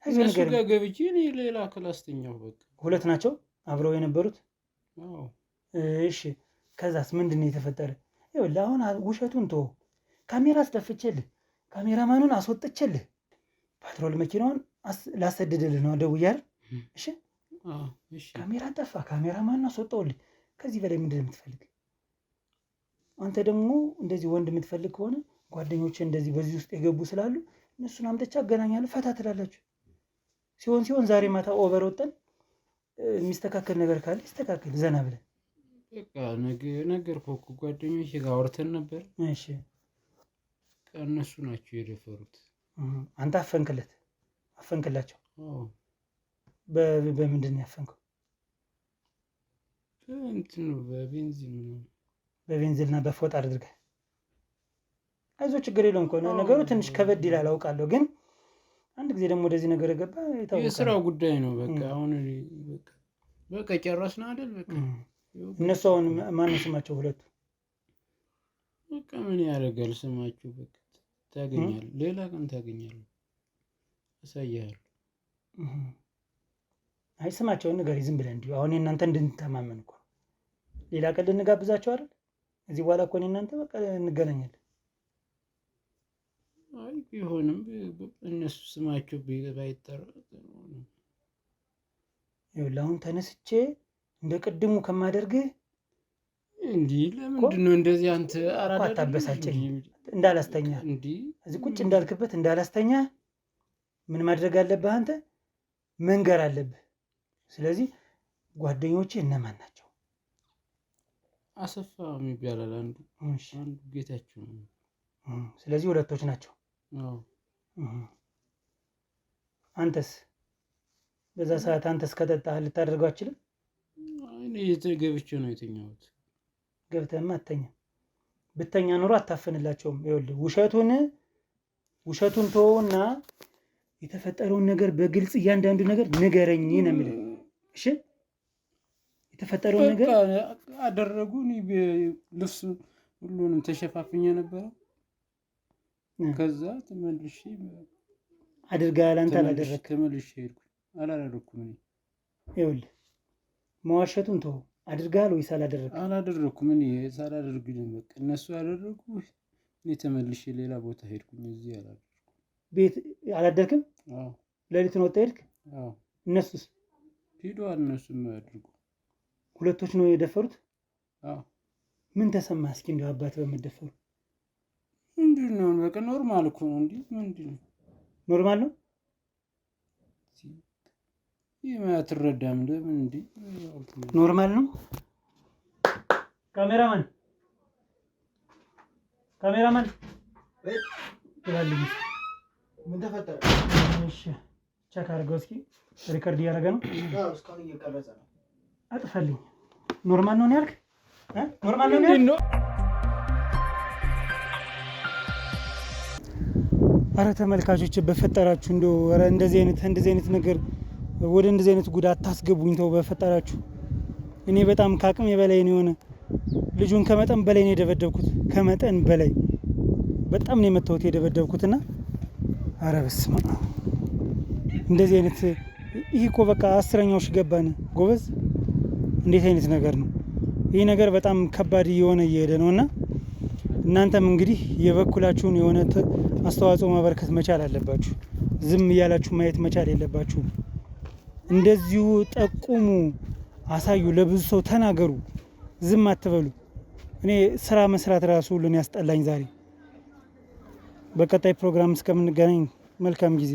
እነሱ ጋር ገብቼ እኔ ሌላ ክላስ ተኛሁ። በቃ ሁለት ናቸው አብረው የነበሩት? አዎ። እሺ ከዛስ ምንድን ነው የተፈጠረ? ይኸውልህ አሁን ውሸቱን ተወው። ካሜራ አስደፍቼልህ ካሜራማኑን አስወጥቼልህ ፓትሮል መኪናውን ላሰድድልህ ነው ደውዬ አይደል? እሺ ካሜራ ጠፋ፣ ካሜራማኑን አስወጣሁልህ። ከዚህ በላይ ምንድን ነው የምትፈልግ? አንተ ደግሞ እንደዚህ ወንድ የምትፈልግ ከሆነ ጓደኞች እንደዚህ በዚህ ውስጥ የገቡ ስላሉ እነሱን አምጥቼ አገናኛለሁ፣ ፈታ ትላላችሁ። ሲሆን ዛሬ ማታ ኦቨር ወጠን የሚስተካከል ነገር ካለ ይስተካከል፣ ዘና ብለን በቃ ነገርኩህ እኮ ጓደኞቼ ጋር አውርተን ነበር። እሺ እነሱ ናቸው የደፈሩት። አንተ አፈንክላቸው? በምንድን ነው ያፈንከው? በቤንዚልና በፎጣ አድርገህ። አይዞህ ችግር የለውም እኮ ነገሩ ትንሽ ከበድ ይላል አውቃለሁ፣ ግን አንድ ጊዜ ደግሞ ወደዚህ ነገር የገባ የስራው ጉዳይ ነው። በቃ አሁን በቃ ጨረስን አይደል? በቃ እነሱ አሁን ማነው ስማቸው ሁለቱ? በቃ ምን ያደርጋል ስማቸው። በቃ ታገኛለህ፣ ሌላ ቀን ታገኛለህ፣ አሳይሃለሁ። አይ ስማቸውን ንገረኝ ዝም ብለህ እንዲሁ አሁን እናንተ እንድንተማመን እኮ ሌላ ቀን ልንጋብዛቸው አይደል? እዚህ በኋላ እኮ እናንተ በቃ እንገናኛለን። አይ ቢሆንም እነሱ ስማቸው ባይጠራ ይኸውልህ አሁን ተነስቼ እንደ ቅድሙ ከማደርግህ እንዲህ ለምንድን ነው እንደዚህ አንተ አታበሳጨኝ። እንዳላስተኛ እዚህ ቁጭ እንዳልክበት እንዳላስተኛ ምን ማድረግ አለብህ አንተ? መንገር አለብህ። ስለዚህ ጓደኞቼ እነማን ናቸው? አሰፋ የሚባል አንዱ ጌታቸው ነው። ስለዚህ ሁለቶች ናቸው። አንተስ በዛ ሰዓት አንተስ ከጠጣህ ልታደርገው አችልም? እኔ ገብቼ ነው የተኛሁት። ገብተህማ አተኛም። ብተኛ ኑሮ አታፍንላቸውም። ይኸውልህ ውሸቱን ተወውና የተፈጠረውን ነገር በግልጽ እያንዳንዱ ነገር ንገረኝ ነው የሚለው። እሺ የተፈጠረውን ነገር አደረጉ። ልብስ ሁሉንም ተሸፋፍኜ ነበረ። ከዛ ተመልሼ አድርገሃል አንተ? አላደረግም። ተመልሼ ሄድኩ። አላደረኩም። ይኸውልህ መዋሸቱን ተወው። አድርገሃል ወይስ አላደረግም? አላደረኩም። እኔ ሳላደርግ በቃ እነሱ ያደረጉ፣ እኔ ተመልሼ ሌላ ቦታ ሄድኩኝ። እዚህ አላደረኩም። ቤት አላደርክም? አዎ። ሌሊቱን ወጣ ሄድክ? አዎ። እነሱስ ሄደዋል። እነሱም ያደርጉ። ሁለቶች ነው የደፈሩት? አዎ። ምን ተሰማ እስኪ እንደው አባት በመደፈሩ? ምንድን ነው በቃ ኖርማል እኮ ነው። እንዴ ምንድን ነው ኖርማል ነው? ይሄ አትረዳም? ለምን እንዴ ኖርማል ነው? ካሜራማን ይላልኝ። ምን ተፈጠረ? እሺ ቼክ አድርገው እስኪ። ሪከርድ እያደረገ ነው? አዎ እስካሁን እየቀረጸ ነው። አጥፋልኝ። ኖርማል ነው ያልክ? ኖርማል ነው ያልክ? አረ ተመልካቾች በፈጠራችሁ እንደው አረ እንደዚህ አይነት ነገር ወደ እንደዚህ አይነት ጉዳት አታስገቡኝ። ተው በፈጠራችሁ። እኔ በጣም ከአቅሜ በላይ ነው የሆነ ልጁን ከመጠን በላይ ነው የደበደብኩት። ከመጠን በላይ በጣም ነው የመታሁት የደበደብኩትና አረ በስመ አብ እንደዚህ አይነት ይህ እኮ በቃ 10ኛው ሺህ ገባን ጎበዝ። እንዴት አይነት ነገር ነው ይህ ነገር? በጣም ከባድ እየሆነ እየሄደ ነው እና እናንተም እንግዲህ የበኩላችሁን የሆነ አስተዋጽኦ ማበረከት መቻል አለባችሁ። ዝም እያላችሁ ማየት መቻል የለባችሁም። እንደዚሁ ጠቁሙ፣ አሳዩ፣ ለብዙ ሰው ተናገሩ፣ ዝም አትበሉ። እኔ ስራ መስራት ራሱ ሁሉን ያስጠላኝ ዛሬ። በቀጣይ ፕሮግራም እስከምንገናኝ መልካም ጊዜ